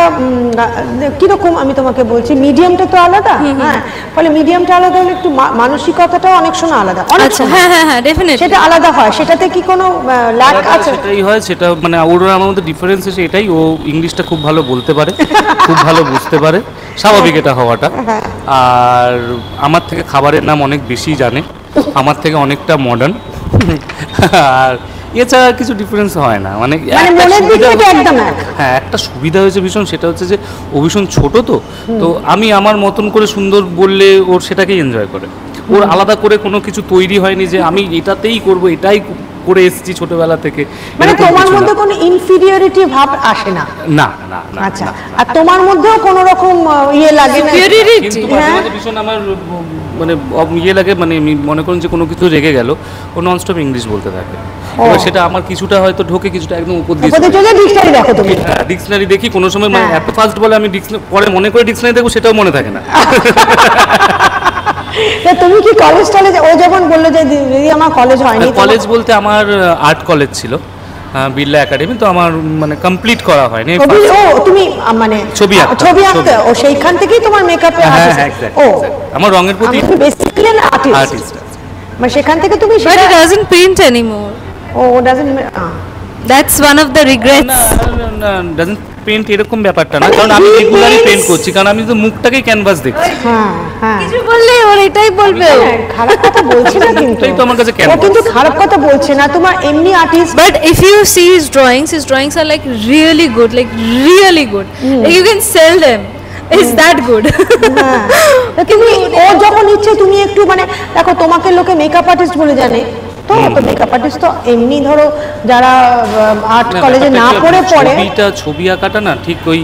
কিরকম, আমি তোমাকে বলছি, মিডিয়ামটা তো আলাদা, হ্যাঁ, ফলে মিডিয়ামটা আলাদা হলে একটু মানসিকতাটাও অনেক সময় আলাদা, অনেক আচ্ছা, সময়। হ্যাঁ হ্যাঁ হ্যাঁ, ডেফিনেটলি। সেটা আলাদা হয়, সেটাতে কি কোনো ল্যাক আছে? সেটাই হয়, সেটা মানে ওর আমার মধ্যে ডিফারেন্স এসে এটাই, ও ইংলিশটা খুব ভালো বলতে পারে, খুব ভালো বুঝতে পারে, স্বাভাবিক এটা হওয়াটা। আর আমার থেকে খাবারের নাম অনেক বেশি জানে, আমার থেকে অনেকটা মডার্ন। আর এছাড়া কিছু ডিফারেন্স হয় না, মানে একটা মনের দিক সুবিধা- থেকে একদম এক। হ্যাঁ, একটা সুবিধা হয়েছে ভীষণ, সেটা হচ্ছে যে ও ভীষণ ছোট, তো আমি আমার মতন করে সুন্দর বললে ওর সেটাকেই এনজয় করে। ওর আলাদা করে কোনো কিছু তৈরি হয়নি যে আমি এটাতেই করব, এটাই করে এসেছি ছোটবেলা থেকে, মানে এরকম তোমার কিছু না। মধ্যে কোনো ইনফিরিয়রিটি ভাব আসে না? না না না, আচ্ছা, না, না। আর তোমার মধ্যেও কোনো রকম ইয়ে লাগে না? Superiority? কিন্তু মাঝে হ্যাঁ। মাঝে ভীষণ আমার মানে ইয়ে লাগে, মানে আমি মনে করুন যে কোনো কিছু রেগে গেল, ও ননস্টপ ইংলিশ বলতে থাকে। এবার সেটা আমার কিছুটা হয়তো ঢোকে, কিছুটা একদম উপর দিয়ে ওপরে চলে ডিকশনারি দেখো তুমি? ডিকশনারি দেখি কোনো সময়, মানে হ্যাঁ। এত ফাস্ট বলে আমি পরে মনে করে ডিকশনারি দেখবো, সেটাও মনে থাকে না। তা তুমি কি কলেজ টলেজ, ও যেমন বললো যে দিদি আমার কলেজ হয়নি, কলেজ বলতে আমার আর্ট কলেজ ছিল, বিড়লা একাডেমি, তো আমার মানে কমপ্লিট করা হয়নি। ও তুমি মানে ছবি আঁকতে। ছবি আঁকতে, ও সেইখান থেকেই তোমার মেকআপে হ্যাঁ, আসে? exactly, ও exactly। আমার রঙের প্রতি আমি বেসিক্যালি আর্টিস্ট, আর্টিস্ট। মানে সেখান থেকে তুমি But সেটা, it doesn't paint anymore. ও doesn't, That's one of the regrets. Doesn't paint এরকম ব্যাপারটা না, কারণ আমি রেগুলারই পেন্ট করছি, কারণ আমি তো মুখটাকেই ক্যানভাস দেখছি। হ্যাঁ হ্যাঁ, কিছু বললে ওর এটাই বলবে ও। হ্যাঁ, খারাপ কথা বলছে না কিন্তু, এটাই তো আমার কাছে ও ক্যানভাস। কিন্তু খারাপ কথা বলছে না, তোমার এমনি artist. But if you see his drawings are like really good, like really good. Like you can sell them. It's that good. হ্যাঁ, তা তুমি ও যখন ইচ্ছে তুমি একটু মানে দেখো, তোমাকে লোকে মেকআপ আর্টিস্ট বলে জানে, তো মেকআপ আর্টিস্ট তো এমনি ধরো যারা আর্ট কলেজে না পড়ে ছবি আঁকাটা না ঠিক ওই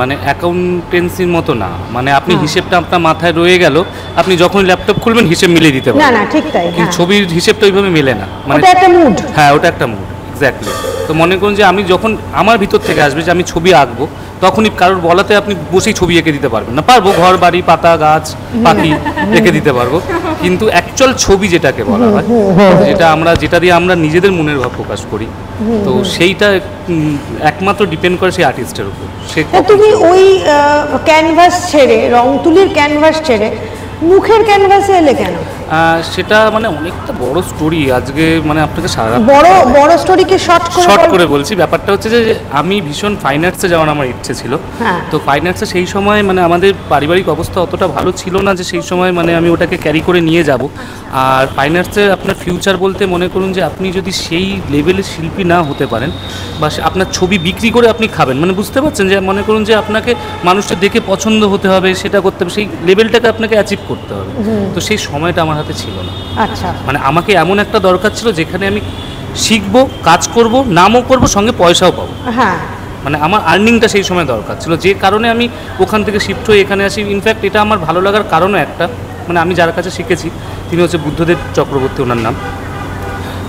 মানে অ্যাকাউন্টেন্সির মতো না, মানে আপনি হিসেবটা আপনার মাথায় রয়ে গেল, আপনি যখন ল্যাপটপ খুলবেন হিসেব মিলিয়ে দিতে না পারবেন। না ঠিক তাই, কিন্তু ছবির হিসেবটা ওইভাবে মেলে না, মানে ওটা একটা মুড। হ্যাঁ ওটা একটা মুড, এক্স্যাক্টলি। তো মনে করুন যে আমি যখন আমার ভিতর থেকে আসবে যে আমি ছবি আঁকবো, তখনই কারোর বলাতে আপনি বসেই ছবি এঁকে দিতে পারবেন না, পারবো ঘর বাড়ি পাতা গাছ পাখি এঁকে দিতে পারবো, কিন্তু অ্যাকচুয়াল ছবি যেটাকে বলা হয়, যেটা দিয়ে আমরা নিজেদের মনের ভাব প্রকাশ করি, তো সেইটা একমাত্র ডিপেন্ড করে সেই আর্টিস্টের উপর। তুমি ওই ক্যানভাস ছেড়ে, রং তুলির ক্যানভাস ছেড়ে মুখের ক্যানভাসে এলে কেন? সেটা মানে অনেকটা বড় স্টোরি, আজকে মানে আপনাকে সারা বড় স্টোরিকে শর্ট করে বলছি। ব্যাপারটা হচ্ছে যে আমি ভীষণ ফাইন আর্টসে যাওয়ার আমার ইচ্ছে ছিল, তো ফাইন আর্টসে সেই সময় মানে আমাদের পারিবারিক অবস্থা অতটা ভালো ছিল না যে সেই সময় মানে আমি ওটাকে ক্যারি করে নিয়ে যাব। আর ফাইন আর্টসে আপনার ফিউচার বলতে মনে করুন যে আপনি যদি সেই লেভেলের শিল্পী না হতে পারেন, বা আপনার ছবি বিক্রি করে আপনি খাবেন, মানে বুঝতে পারছেন যে মনে করুন যে আপনাকে মানুষটা দেখে পছন্দ হতে হবে, সেটা করতে হবে, সেই লেভেলটাকে আপনাকে অ্যাচিভ করতে হবে, তো সেই সময়টা আমার হাতে ছিল না। আচ্ছা, মানে আমাকে এমন একটা দরকার ছিল যেখানে আমি শিখবো, কাজ করব, নামও করব, সঙ্গে পয়সাও পাবো। হ্যাঁ, মানে আমার আর্নিংটা সেই সময় দরকার ছিল, যে কারণে আমি ওখান থেকে শিফট হয়ে এখানে আসি। ইনফ্যাক্ট এটা আমার ভালো লাগার কারণও একটা, মানে আমি যার কাছে শিখেছি তিনি হচ্ছে বুদ্ধদেব চক্রবর্তী, ওনার নাম।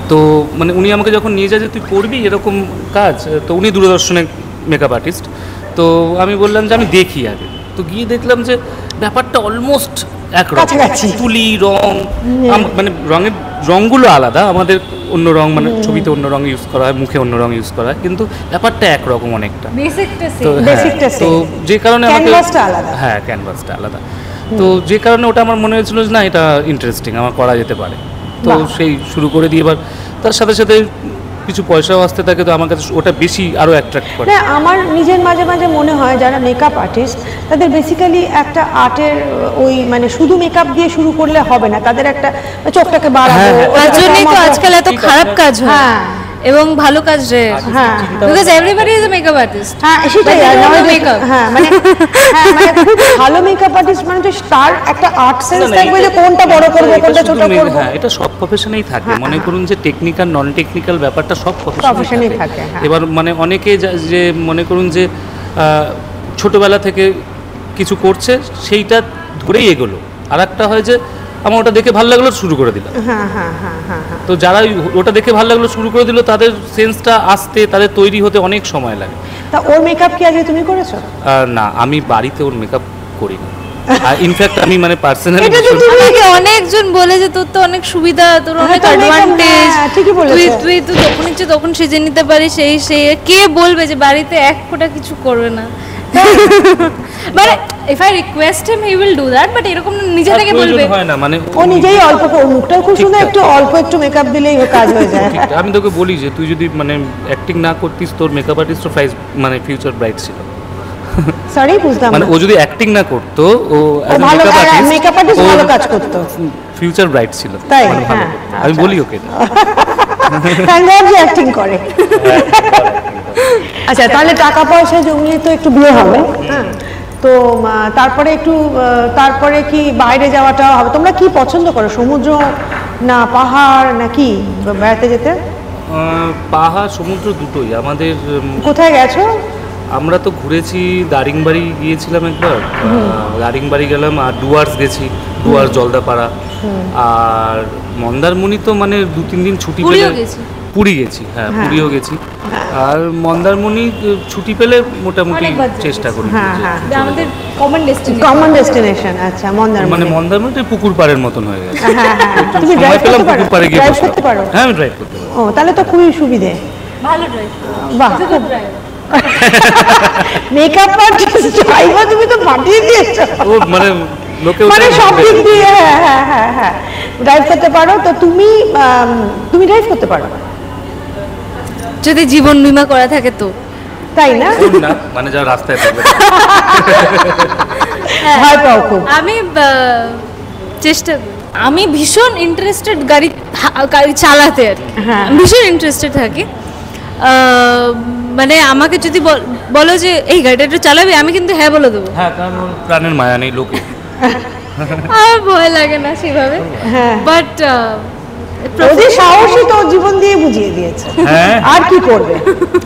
তো মানে উনি আমাকে যখন নিয়ে যায় যে তুই করবি এরকম কাজ, তো উনি দূরদর্শনে মেকআপ আর্টিস্ট, তো আমি বললাম যে আমি দেখি আগে। তো গিয়ে দেখলাম যে ব্যাপারটা অলমোস্ট একরকম, তুলি রং, মানে রঙগুলো আলাদা, আমাদের অন্য রং, মানে ছবিতে অন্য রং ইউজ করা হয়, মুখে অন্য রং ইউজ করা হয়, কিন্তু ব্যাপারটা একরকম অনেকটা। তো যে কারণে হ্যাঁ ক্যানভাসটা আলাদা, তো যে কারণে ওটা আমার মনে হয়েছিল যে না এটা ইন্টারেস্টিং, আমার করা যেতে পারে, তো সেই শুরু করে দিয়ে এবার তার সাথে সাথে কিছু পয়সাও আসতে থাকে, তো আমার কাছে ওটা বেশি আরও অ্যাট্রাক্ট করে। আমার নিজের মাঝে মাঝে মনে হয় যারা মেকআপ আর্টিস্ট তাদের বেসিক্যালি একটা আর্টের ওই মানে শুধু মেকআপ দিয়ে শুরু করলে হবে না, তাদের একটা চোখটাকে বাড়াবো, তার জন্যই তো আজকাল এত খারাপ কাজ হয় এবং ভালো কাজ রে। হ্যাঁ, because everybody is a makeup artist. হ্যাঁ সেটাই, মেকআপ হ্যাঁ মানে খুব ভালো মেকআপ আর্টিস্ট মানে তার একটা আর্ট সেন্স থাকবে যে কোনটা বড় করব কোনটা ছোট করব। হ্যাঁ এটা সব প্রফেশনেই থাকে, মনে করুন যে টেকনিক্যাল নন টেকনিক্যাল ব্যাপারটা সব প্রফেশনেই থাকে। এবার মানে অনেকে যে মনে করুন যে ছোটবেলা থেকে কিছু করছে সেইটা ধরেই এগোলো, আর একটা হয় যে আমার ওটা দেখে ভালো লাগলো শুরু করে দিলাম। তো যারা ওটা দেখে ভালো লাগলো শুরু করে দিল, তাদের সেন্সটা আসতে, তাদের তৈরি হতে অনেক সময় লাগে। তা ওর মেকআপ কি আগে তুমি করেছো? না, আমি বাড়িতে ওর মেকআপ করি না। ইনফ্যাক্ট আমি মানে পার্সোনালি অনেকজন বলে যে তোর তো অনেক সুবিধা, তোর অনেক অ্যাডভান্টেজ, তুই তো যখন ইচ্ছে তখন সেজে নিতে পারিস, সেই কে বলবে যে বাড়িতে এক ফোঁটা কিছু করবে না? মানে if I request him he will do that, but এরকম নিজে থেকে বলবে হয় না, মানে ও নিজেই অল্প, মুখটাও খুব সুন্দর, একটু মেকআপ দিলেই কাজ হয়ে যায়। আমি তোকে বলি যে তুই যদি মানে অ্যাক্টিং না করতিস, তোর মেকআপ আর্টিস্টের প্রাইস মানে ফিউচার ব্রাইট ছিল। সরি বুঝলাম, মানে ও যদি অ্যাক্টিং না করতো, ও ভালো মেকআপ আর্টিস্ট ভালো কাজ করতো, ফিউচার ব্রাইট ছিল। তাই আমি বলি ওকে যে অ্যাক্টিং করে। আচ্ছা তাহলে টাকা পয়সা জমিয়ে তো একটু বিয়ে হবে, হ্যাঁ, তো তারপরে কি বাইরে যাওয়াটা হবে? তোমরা কি পছন্দ করো, সমুদ্র না পাহাড় না কি বেড়াতে যেতে? পাহাড় সমুদ্র দুটোই আমাদের। কোথায় গেছো? আমরা তো ঘুরেছি, দারিংবাড়ি গিয়েছিলাম একবার, দারিংবাড়ি গেলাম, আর ডুয়ার্স গেছি, ডুয়ার্স জলদাপাড়া, আর মন্দারমণি তো মানে 2-3 দিন ছুটি পেলে পুরী গেছি, হ্যাঁ পুরীও গেছি, আর মন্দারমণি ছুটি পেলে মোটামুটি চেষ্টা করি। আমাদের কমন ডেস্টিনেশন। আচ্ছা মন্দারমণি, মানে মন্দারমণিটা পুকুর পাড়ের মতন হয়ে গেছে। তুমি ড্রাইভ করতে পারো? পুকুর পাড়ে গিয়ে ড্রাইভ করতে পারো? হ্যাঁ আমি ড্রাইভ করতে পারি। ও তাহলে তো খুবই সুবিধে, ভালো ড্রাইভ। বাহ, মেকআপ আর্টিস্ট ড্রাইভার তুমি তো পাঠিয়ে দিয়েছো। ও মানে লোকে মানে সব দিক দিয়ে হ্যাঁ ড্রাইভ করতে পারো। তো তুমি ড্রাইভ করতে পারো যদি জীবন বীমা করা থাকে তো? তাই না? না মানে যারা রাস্তায় থাকবে ভয় পাও খুব? আমি চেষ্টা করি। আমি ভীষণ ইন্টারেস্টেড গাড়ি চালাতে আর কি। হ্যাঁ। আমি ভীষণ ইন্টারেস্টেড থাকি। মানে আমাকে যদি বলো যে এই গাড়িটা একটু চালাবি, আমি কিন্তু হ্যাঁ বলে দেবো। হ্যাঁ, কারণ ওর প্রাণের মায়া নেই লোকে। আমার ভয় লাগে না সেভাবে, হ্যাঁ। বাট ওদের সাহসী তো জীবন দিয়ে বুঝিয়ে দিয়েছে, হ্যাঁ আর কি করবে?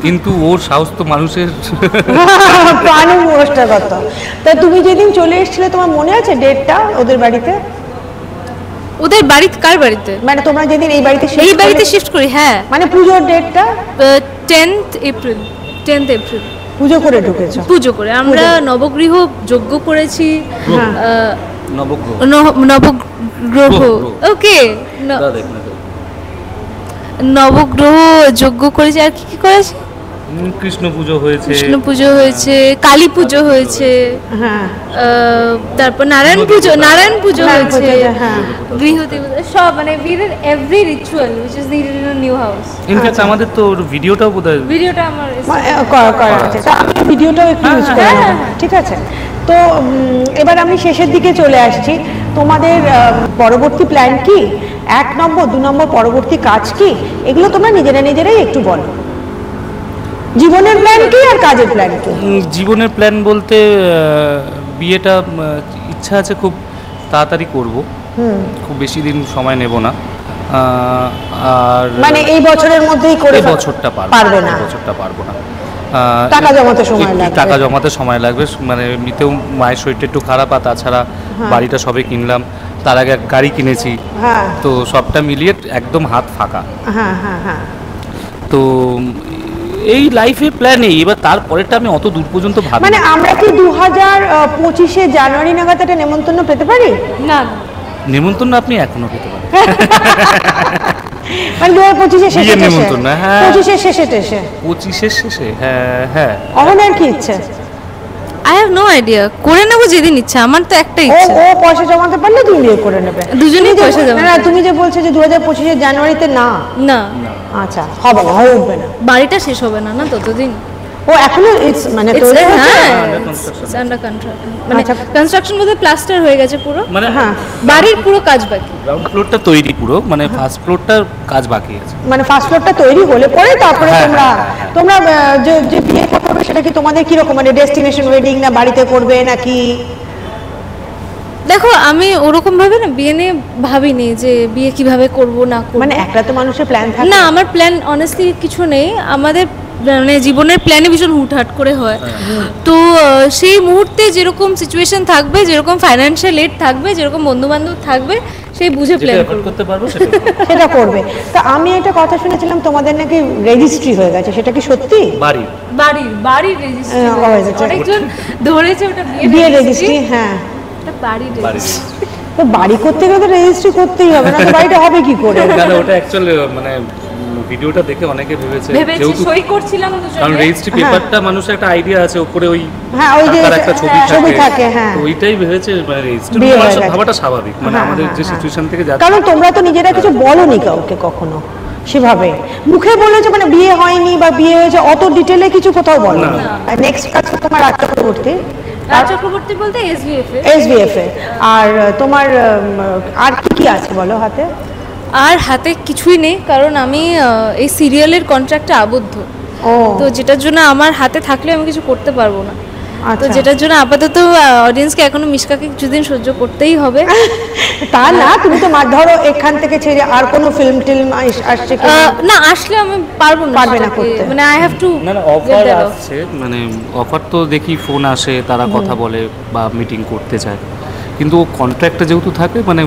কিন্তু ওর সাহস তো মানুষের প্রাণী মোষ্টাগত। তা তুমি যেদিন চলে এসেছিলে তোমার মনে আছে ডেটটা ওদের বাড়িতে? ওদের বাড়িতে? কার বাড়িতে? মানে তোমরা যেদিন এই বাড়িতে এই বাড়িতে শিফট করি, হ্যাঁ। মানে পুজোর ডেটটা? 10th April. পুজো করে ঢুকেছো? পুজো করে আমরা নবগৃহ যজ্ঞ করেছি। হ্যাঁ। নবগ্রহ নবগ্রহ, ওকে, নবগ্রহ যজ্ঞ করেছি। আর কি কি করেছি? কৃষ্ণ পুজো হয়েছে, কৃষ্ণ পুজো হয়েছে, কালী পুজো হয়েছে, হ্যাঁ। তারপর নারায়ণ পুজো হয়েছে, হ্যাঁ। গৃহদেবতা সব, মানে we did every ritual which is needed in a new house. In fact আমাদের তো ওর ভিডিওটাও বোধহয় ভিডিওটা আমার করা আছে, তা আমি ভিডিওটাও একটু ইউজ করে নেবো, ঠিক আছে? তো এবার আমি শেষের দিকে চলে আসছি। তোমাদের পরবর্তী প্ল্যান কি? 1 নম্বর 2 নম্বর পরবর্তী কাজ কি? এগুলো তোমরা নিজেরাই একটু বলো। জীবনের প্ল্যান কি আর কাজের প্ল্যান কি? জীবনের প্ল্যান বলতে বিয়েটা ইচ্ছা আছে খুব তাড়াতাড়ি করব, খুব বেশি দিন সময় নেব না। আর মানে এই বছরের মধ্যেই করে এই বছরটা পারবে না? এই বছরটা পারবো না। টাকা জমাতে সময় একটু লাগবে। টাকা জমাতে সময় লাগবে, মানে এমনিতেও মায়ের শরীরটা একটু খারাপ, আর তাছাড়া বাড়িটা সবে কিনলাম, তার আগে এক গাড়ি কিনেছি, হ্যাঁ তো সবটা মিলিয়ে একদম হাত ফাঁকা। হ্যাঁ হ্যাঁ হ্যাঁ। তো এই লাইফের প্ল্যান এই, এবার তারপরেরটা আমি অত দূর পর্যন্ত ভাবি মানে না। আমরা কি 2025 জানুয়ারি নাগাদ একটা নেমন্তন্ন পেতে পারি? না, নেমন্তন্ন আপনি এখনো পেতে পারেন। মানে 2025 শেষে বিয়ের নেমন্তন্ন, হ্যাঁ। 25 শেষে টেসে 25 শেষে, হ্যাঁ হ্যাঁ। অহনার কি ইচ্ছে? আই হ্যাভ নো আইডিয়া, করে নেবো যেদিন ইচ্ছা। আমার তো একটাই ও ইচ্ছা, ও পয়সা জমাতে পারলে তুমি বিয়ে করে নেবে। দুজনেই পয়সা জমা। না তুমি যে বলছো যে 2025 জানুয়ারিতে না, না আচ্ছা হবে না, হয়ে উঠবে না। বাড়িটা শেষ হবে না না ততদিন। ও এখনো মানে তৈরি হচ্ছে? আন্ডার কন্ট্রাক্ট, মানে আচ্ছা। কনস্ট্রাকশন বলতে প্লাস্টার হয়ে গেছে পুরো, মানে হ্যাঁ বাড়ির পুরো কাজ বাকি। গ্রাউন্ড ফ্লোরটা তৈরি পুরো, মানে ফার্স্ট ফ্লোরটার কাজ বাকি আছে। মানে ফার্স্ট ফ্লোরটা তৈরি হলে পরে তারপরে হ্যাঁ, তোমরা হ্যাঁ, তোমরা যে বিয়েটা করবে সেটা কি তোমাদের কি রকম, মানে ডেস্টিনেশন ওয়েডিং না বাড়িতে করবে নাকি? দেখো আমি ওরকম ভাবে না বিয়ে নিয়ে ভাবিনি যে বিয়ে কিভাবে করব না করব। মানে একটা তো মানুষের প্ল্যান থাকে না, আমার প্ল্যান অনেস্টলি কিছু নেই। আমাদের মানে জীবনের প্ল্যানে ভীষণ হুটহাট করে হয়, তো সেই মুহূর্তে যেরকম সিচুয়েশন থাকবে, যেরকম ফাইন্যান্সিয়াল এড থাকবে, যেরকম বন্ধু বান্ধব থাকবে, সেই বুঝে যেটা প্ল্যান এফোর্ড করব। করতে পারবো সেটা করবো। সেটা করবে। তা আমি একটা কথা শুনেছিলাম তোমাদের নাকি রেজিস্ট্রি হয়ে গেছে, সেটা কি সত্যি? বাড়ির রেজিস্ট্রি হয়ে গেছে। অনেকজন ধরেছে ওটা বিয়ে রেজিস্ট্রি, হ্যাঁ। এটা বাড়ির রেজিস্ট্রি। তো বাড়ি করতে গেলে তো রেজিস্ট্রি করতেই হবে, না তো বাড়িটা হবে কি করে? কারণ ওটা অ্যাকচুয়ালি মানে ভিডিওটা দেখে অনেকে ভেবেছে ভেবেছি সই করছিলাম দুজনে, কারণ রেজিস্ট্রি পেপারটা মানুষের একটা আইডিয়া আছে, উপরে ওই হ্যাঁ ওই যে টাকার একটা ছবি থাকে, হ্যাঁ। তো ওইটাই ভেবেছে মানে রেজিস্ট্রি বিয়ে হয়ে গেছে। ভাবাটা স্বাভাবিক, মানে হ্যাঁ, আমাদের হ্যাঁ, যে হ্যাঁ। সিচুয়েশন থেকে যাচ্ছে। কারণ তোমরা তো নিজেরা কিছু বলোনি কাউকে কখনো সেভাবে, মুখে বলেছে মানে বিয়ে হয়নি বা বিয়ে হয়েছে, অত ডিটেলে কিছু কোথাও বলো না। নেক্সট কাজ তোমার রাজ চক্রবর্তী, রাজ চক্রবর্তী বলতে SBF এ। আর তোমার আর কি কি আছে বলো হাতে? আর হাতে কিছুই নেই, কারণ আমি এই সিরিয়ালের কন্ট্রাক্টে আবদ্ধ। ও তো যেটার জন্য আমার হাতে থাকলে আমি কিছু করতে পারবো না। তো আচ্ছা। যেটার জন্য আপাতত অডিয়েন্সকে এখনো মিশকাকে কিছুদিন সহ্য করতেই হবে। তা না, তুমি তো ধরো এখান থেকে ছেড়ে আর কোনো ফিল্ম টিল্ম আসছে কি? না, আসলে আমি পারবো না, পারবে না সেটাকে, করতে। মানে আই হ্যাভ টু না না, অফার আসছে, মানে অফার তো দেখি ফোন আসে, তারা কথা বলে বা মিটিং করতে চায়, কিন্তু কন্ট্রাক্টে যেহেতু থাকে মানে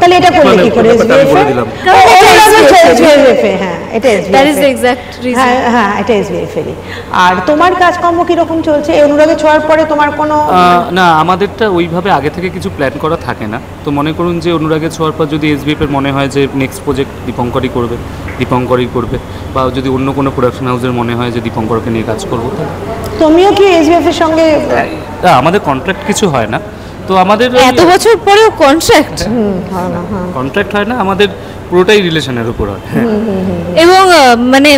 তাহলে এটা করলে কি করে? ব্যাপারটা আমি SBF বলে এ? দিলাম। SBF এ, হ্যাঁ এটা that SBF is a. The exact reason. হ্যাঁ হ্যাঁ এটা SBF এরই। আর তোমার কাজকর্ম কিরকম চলছে এই অনুরাগে ছোঁয়ার পরে? তোমার কোনো না, আমাদেরটা ওইভাবে আগে থেকে কিছু প্ল্যান করা থাকে না। তো মনে করুন যে অনুরাগে ছোঁয়ার পর যদি SBF এর মনে হয় যে নেক্সট প্রজেক্ট দীপঙ্করই করবে, বা যদি অন্য কোনো প্রোডাকশন হাউসের মনে হয় যে দীপঙ্করকে নিয়ে কাজ করবো, তুমিও কি SBF এর সঙ্গে? আমাদের কন্ট্রাক্ট কিছু হয় না, তো আমাদের এত বছর পরেও কন্ট্রাক্ট, হয় না, হ্যাঁ। কন্ট্রাক্ট হয় না, আমাদের পুরোটাই রিলেশনের উপর হয়। এবং মানে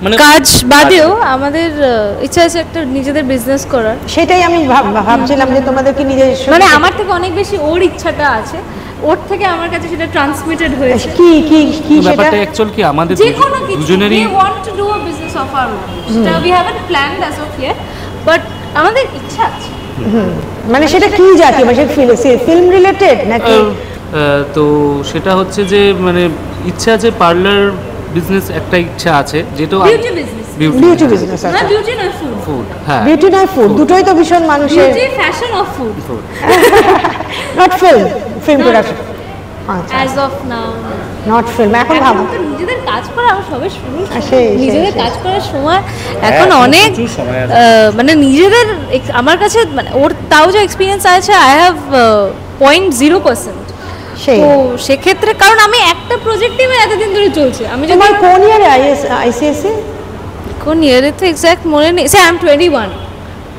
মানে কাজ বাদেও আমাদের ইচ্ছা আছে একটা নিজেদের বিজনেস করার। সেটাই আমি ভাবছিলাম যে তোমাদেরকে নিজস্ব মানে আমার থেকে অনেক বেশি ওর ইচ্ছাটা আছে, ওর থেকে আমার কাছে সেটা ট্রান্সমিটেড হয়েছে। কি কি কি সেটা ব্যাপারটা অ্যাকচুয়ালি কি আমাদের যে কোনো কিছু দুজনেরই we want to do a business of our own, সেটা we haven't planned as of yet, but আমাদের ইচ্ছা আছে। মানে সেটা কি জাতীয়, মানে ফিল্ম রিলেটেড নাকি? তো সেটা হচ্ছে যে মানে ইচ্ছা আছে পার্লার বিজনেস, একটা ইচ্ছা আছে যেটা বিউটি বিজনেস, বিউটি বিজনেস। না বিউটি না ফুড, ফুড, হ্যাঁ বিউটি নয় ফুড, দুটোই তো ভীষণ মানুষের। Beauty fashion of food, not film Not- production. আচ্ছা, as of now not film. এখন এখন ভাবো তো নিজেদের কাজ করা আমার সবে শুরু, সেই, নিজেদের সেই। কাজ করার সময় এখন অনেক প্রচুর সময় আছে। মানে নিজেদের আমার কাছে মানে ওর তাও যে এক্সপিরিয়েন্স আছে আই হ্যাভ 0.0%। সেই। তো সেক্ষেত্রে কারণ আমি একটা প্রজেক্টই আমার এতদিন ধরে চলছে, আমি যদি তোমার কোন ইয়ারে আইসিএসসি? কোন ইয়ারে তো এক্স্যাক্ট মনে নেই, সে আই এম 21।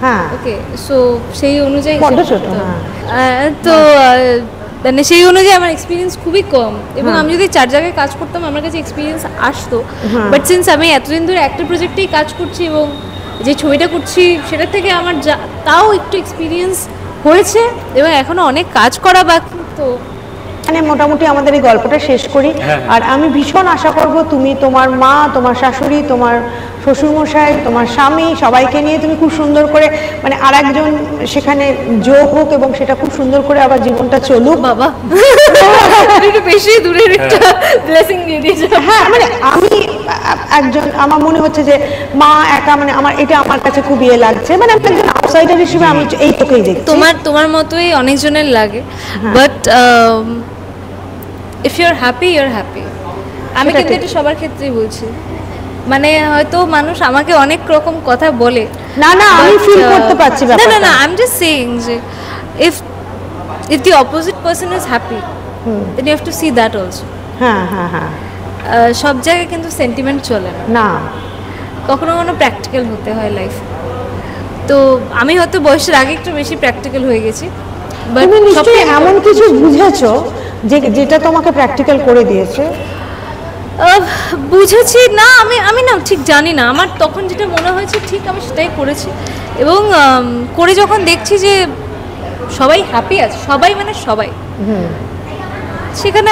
হ্যাঁ, ওকে, সো সেই অনুযায়ী বড্ড হিসেব ছোট, করতে হবে। হ্যাঁ। তো মানে সেই অনুযায়ী আমার এক্সপিরিয়েন্স খুবই কম, এবং হ্যাঁ। আমি যদি 4 জায়গায় কাজ করতাম আমার কাছে এক্সপিরিয়েন্স আসতো। হ্যাঁ। বাট সিন্স আমি এতদিন ধরে একটা প্রজেক্টেই কাজ করছি এবং যে ছবিটা করছি সেটা থেকে আমার তাও একটু এক্সপিরিয়েন্স হয়েছে, এবং এখনো অনেক কাজ করা বাকি। তো মানে মোটামুটি আমাদের এই গল্পটা শেষ করি। হ্যাঁ। আর আমি ভীষণ আশা করব তুমি তোমার মা, তোমার শাশুড়ি, তোমার শ্বশুরমশাই, তোমার স্বামী সবাইকে নিয়ে তুমি খুব সুন্দর করে মানে আরেকজন সেখানে যোগ হোক এবং সেটা খুব সুন্দর করে আবার জীবনটা চলুক। বাবা একটু বেশি দূরের একটা ব্লেসিং দিয়ে দিয়েছে। হ্যাঁ, মানে আমি একজন, আমার মনে হচ্ছে যে মা একা, মানে আমার এটা আমার কাছে খুব ইয়ে লাগছে, মানে আমি একজন আউটসাইডার হিসেবে আমি এই তোকেই দেখছি। তোমার মতোই অনেকজনের লাগে, but if you are happy you are happy. আমি সেটা কিন্তু ঠিক। এটা সবার ক্ষেত্রেই বলছি, মানে হয়তো মানুষ আমাকে অনেক রকম কথা বলে, না না, আমি but, ফিল করতে পারছি না না ব্যাপারটা। না, আই এম জাস্ট সেইং যে if the opposite person is happy then you have to see that also. হ্যাঁ হ্যাঁ হ্যাঁ। সব জায়গায় কিন্তু সেন্টিমেন্ট চলে না, না, কখনো কখনো প্র্যাকটিক্যাল হতে হয় লাইফ। তো আমি হয়তো বয়সের আগে একটু বেশি প্র্যাকটিক্যাল হয়ে গেছি, বাট তুমি নিশ্চয়ই এমন কিছু বুঝেছো যেটা তোমাকে প্র্যাকটিক্যাল করে দিয়েছে। বুঝেছি না, আমি না ঠিক জানি না, আমার তখন যেটা মনে হয়েছে ঠিক আমি সেটাই করেছি, এবং করে যখন দেখছি যে সবাই হ্যাপি আছে, সবাই মানে সবাই, সেখানে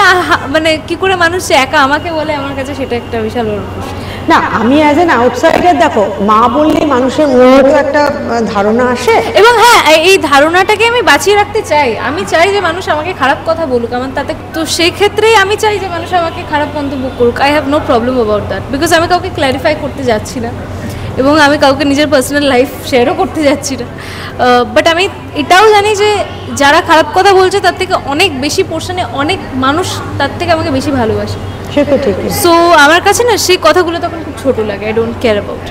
মানে কি করে মানুষ যে একা আমাকে বলে, আমার কাছে সেটা একটা বিশাল বড় প্রশ্ন। না, আমি অ্যাজ এন আউটসাইডার, দেখো মা বললেই মানুষের মনে তো একটা ধারণা আসে। এবং হ্যাঁ, এই ধারণাটাকে আমি বাঁচিয়ে রাখতে চাই। আমি চাই যে মানুষ আমাকে খারাপ কথা বলুক, আমার তাতে, তো সেই ক্ষেত্রেই আমি চাই যে মানুষ আমাকে খারাপ মন্তব্য করুক। I have no problem about that, because আমি কাউকে ক্ল্যারিফাই করতে যাচ্ছি না, এবং আমি কাউকে নিজের পার্সোনাল লাইফ শেয়ারও করতে যাচ্ছি না। বাট আমি এটাও জানি যে যারা খারাপ কথা বলছে তার থেকে অনেক বেশি পোর্শনে অনেক মানুষ তার থেকে আমাকে বেশি ভালোবাসে। সে তো ঠিকই। সো আমার কাছে না সেই কথাগুলো তখন খুব ছোট লাগে, আই ডোন্ট কেয়ার অ্যাবাউট।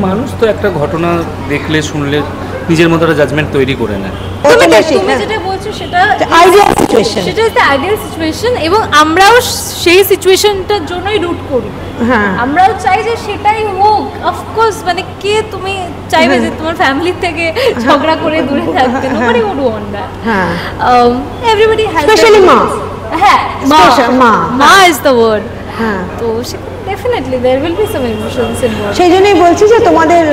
মানুষ তো একটা ঘটনা দেখলে শুনলে নিজের মতো একটা জাজমেন্ট তৈরি করে নেয়। তুমি যেটা বলছো সেটা আইডিয়াল সিচুয়েশন। সেটা একটা আইডিয়াল সিচুয়েশন, এবং আমরাও সেই সিচুয়েশনটার জন্যই রুট করি। হ্যাঁ, আমরাও চাই যে সেটাই হোক, অফকোর্স। মানে কে তুমি চাইবে যে তোমার ফ্যামিলির থেকে ঝগড়া করে দূরে থাকতে? Nobody would want that. হ্যাঁ, এভরিবডি হ্যাজ, Especially মা। হ্যাঁ, মা ইজ দ্য ওয়ার্ড। হ্যাঁ, তো definitely there will be some emotions involved. সেই জন্যই বলছি যে তোমাদের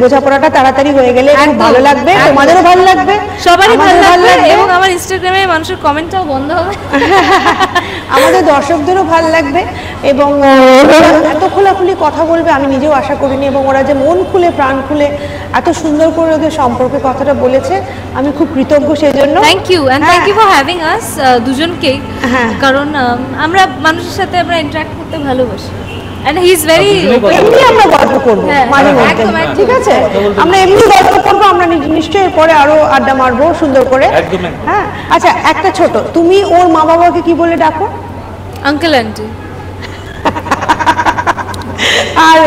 বোঝাপড়াটা তাড়াতাড়ি হয়ে গেলে খুব একদম, ভালো লাগবে, একদম। তোমাদেরও ভালো লাগবে, সবারই ভালো আমাদেরও লাগবে, এবং আমার ইনস্টাগ্রামে মানুষের কমেন্টটাও বন্ধ হবে। আমাদের দর্শকদেরও ভালো লাগবে, এবং এত খোলাখুলি কথা বলবে আমি নিজেও আশা করিনি, এবং ওরা যে মন খুলে প্রাণ খুলে এত সুন্দর করে ওদের সম্পর্কে কথাটা বলেছে, আমি খুব কৃতজ্ঞ সেই জন্য। Thank you, and thank you for having us দুজনকেই। হ্যাঁ। কারণ আমরা মানুষের সাথে আমরা ইন্টারঅ্যাক্ট করতে ভালোবাসি, অ্যান্ড হি ইজ ভেরি এমনি আমরা গল্প করবো হ্যাঁ, মাঝে মধ্যে, একদম, একদম। ঠিক আছে? আমরা এমনি গল্প করবো, আমরা নিশ্চয়ই পরে আরো আড্ডা মারবো সুন্দর করে। একদম। হ্যাঁ, আচ্ছা, একটা ছোট, তুমি ওর মা বাবাকে কি বলে ডাকো? Uncle aunty. আর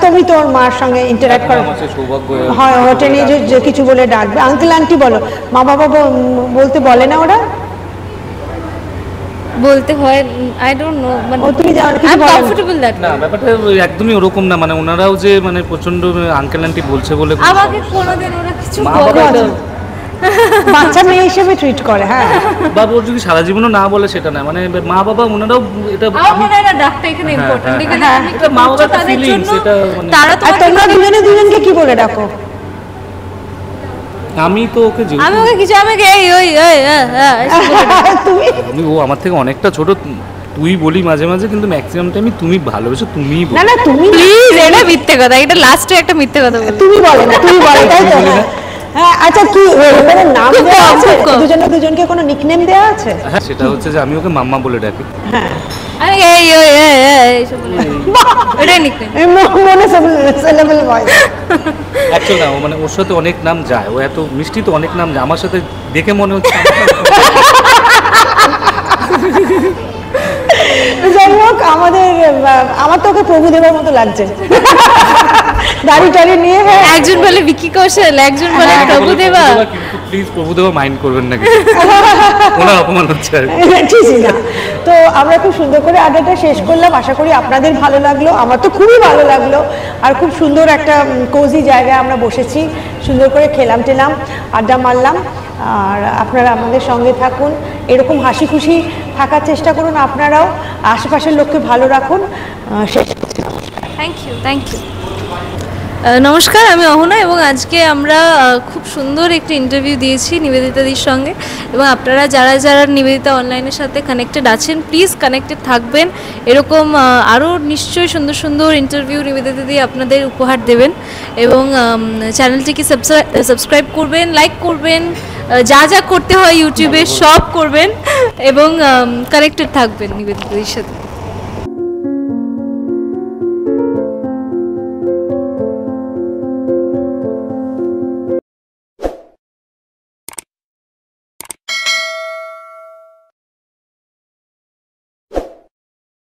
তুমি তোর মার সঙ্গে ইন্টারঅ্যাক্ট করো? আমার সে সৌভাগ্য হয়, ওটা নিয়ে যে কিছু বলে ডাকবে, আঙ্কেল আন্টি বলো। মা বাবা বলতে বলে না ওরা? বলতে হয়, আই ডোন্ট নো, মানে ও তুমি জানো আই কিছু এম বলো না? Comfortable that. না, ব্যাপারটা একদমই ওরকম না, মানে ওনারাও যে মানে প্রচন্ড আঙ্কেল আন্টি বলছে বলে কোনো আমাকে সমস্যা। কোনোদিন ওরা কিছু মা বলে বাবা না। আছে। বাচ্চা মেয়ে হিসেবে ট্রিট করে। হ্যাঁ, বা ওর যদি সারা জীবনও না বলে সেটা না, মানে মা বাবা ওনারাও এটা আমার মনে হয় না ডাকটা এখানে ইম্পর্টেন্ট, এখানে হ্যাঁ, তুমি এটা মা বাবার তাদের feelings, জন্য এটা মানে- তারা আর তোমাকে তোমরা দুজনে দুজনকে কি বলে ডাকো? আমি তো ওকে আমি ওকে কিছু আমাকে এই ওই তুমি ও আমার থেকে অনেকটা ছোট, তুই বলি মাঝে মাঝে, কিন্তু ম্যাক্সিমাম টাইমই তুমি ভালোবেসো, তুমিই বলো। না না তুমি প্লিজ, এটা মিথ্যে কথা, এটা লাস্টে একটা মিথ্যে কথা বলি। তুমি বলে না, তুমি বলে, তাই তো? হ্যাঁ, আচ্ছা কি কোনো নাম খুব দেওয়া কম, আছে? খুব কম। দুজনে দুজনকে কোনো নিকনেম দেওয়া আছে? হ্যাঁ, সেটা হচ্ছে যে আমি ওকে মাম্মা বলে ডাকি। হ্যাঁ, আমি এই ওই এইসব বলি, এটাই নিকনেম। এই মনে সেলেবল ভয়েস। অ্যাকচুয়ালি না, ও মানে ওর সাথে অনেক নাম যায়, ও এত মিষ্টি তো অনেক নাম যায়, আমার সাথে দেখে মনে হচ্ছে যাই হোক, আমার তো ওকে প্রভুদেবার মতো লাগছে, দাড়ি টাড়ি নিয়ে। হ্যাঁ, একজন বলে বিকি কৌশল, একজন বলে প্রভুদেবা। কিন্তু প্লিজ প্রভুদেবা মাইন্ড করবেন না, ওনার অপমান হচ্ছে আর কি। ঠিকই না। তো আমরা খুব সুন্দর করে আড্ডাটা শেষ করলাম, আশা করি আপনাদের ভালো লাগলো, আমার তো খুবই ভালো লাগলো। আর খুব সুন্দর একটা কোজি জায়গায় আমরা বসেছি, সুন্দর করে খেলাম টেলাম, আড্ডা মারলাম। আর আপনারা আমাদের সঙ্গে থাকুন, এরকম হাসি খুশি থাকার চেষ্টা করুন আপনারাও, আশেপাশের লোককে ভালো রাখুন। শেষ। Thank you, thank you. নমস্কার, আমি অহনা, এবং আজকে আমরা খুব সুন্দর একটি ইন্টারভিউ দিয়েছি নিবেদিতাদির সঙ্গে। এবং আপনারা যারা যারা নিবেদিতা অনলাইনের সাথে কানেক্টেড আছেন, প্লিজ কানেক্টেড থাকবেন। এরকম আরও নিশ্চয়ই সুন্দর সুন্দর ইন্টারভিউ নিবেদিতাদি আপনাদের উপহার দেবেন। এবং চ্যানেলটিকে সাবস্ক্রাইব করবেন, লাইক করবেন, যা যা করতে হয় ইউটিউবে সব করবেন, এবং কানেক্টেড থাকবেন নিবেদিতাদির সাথে।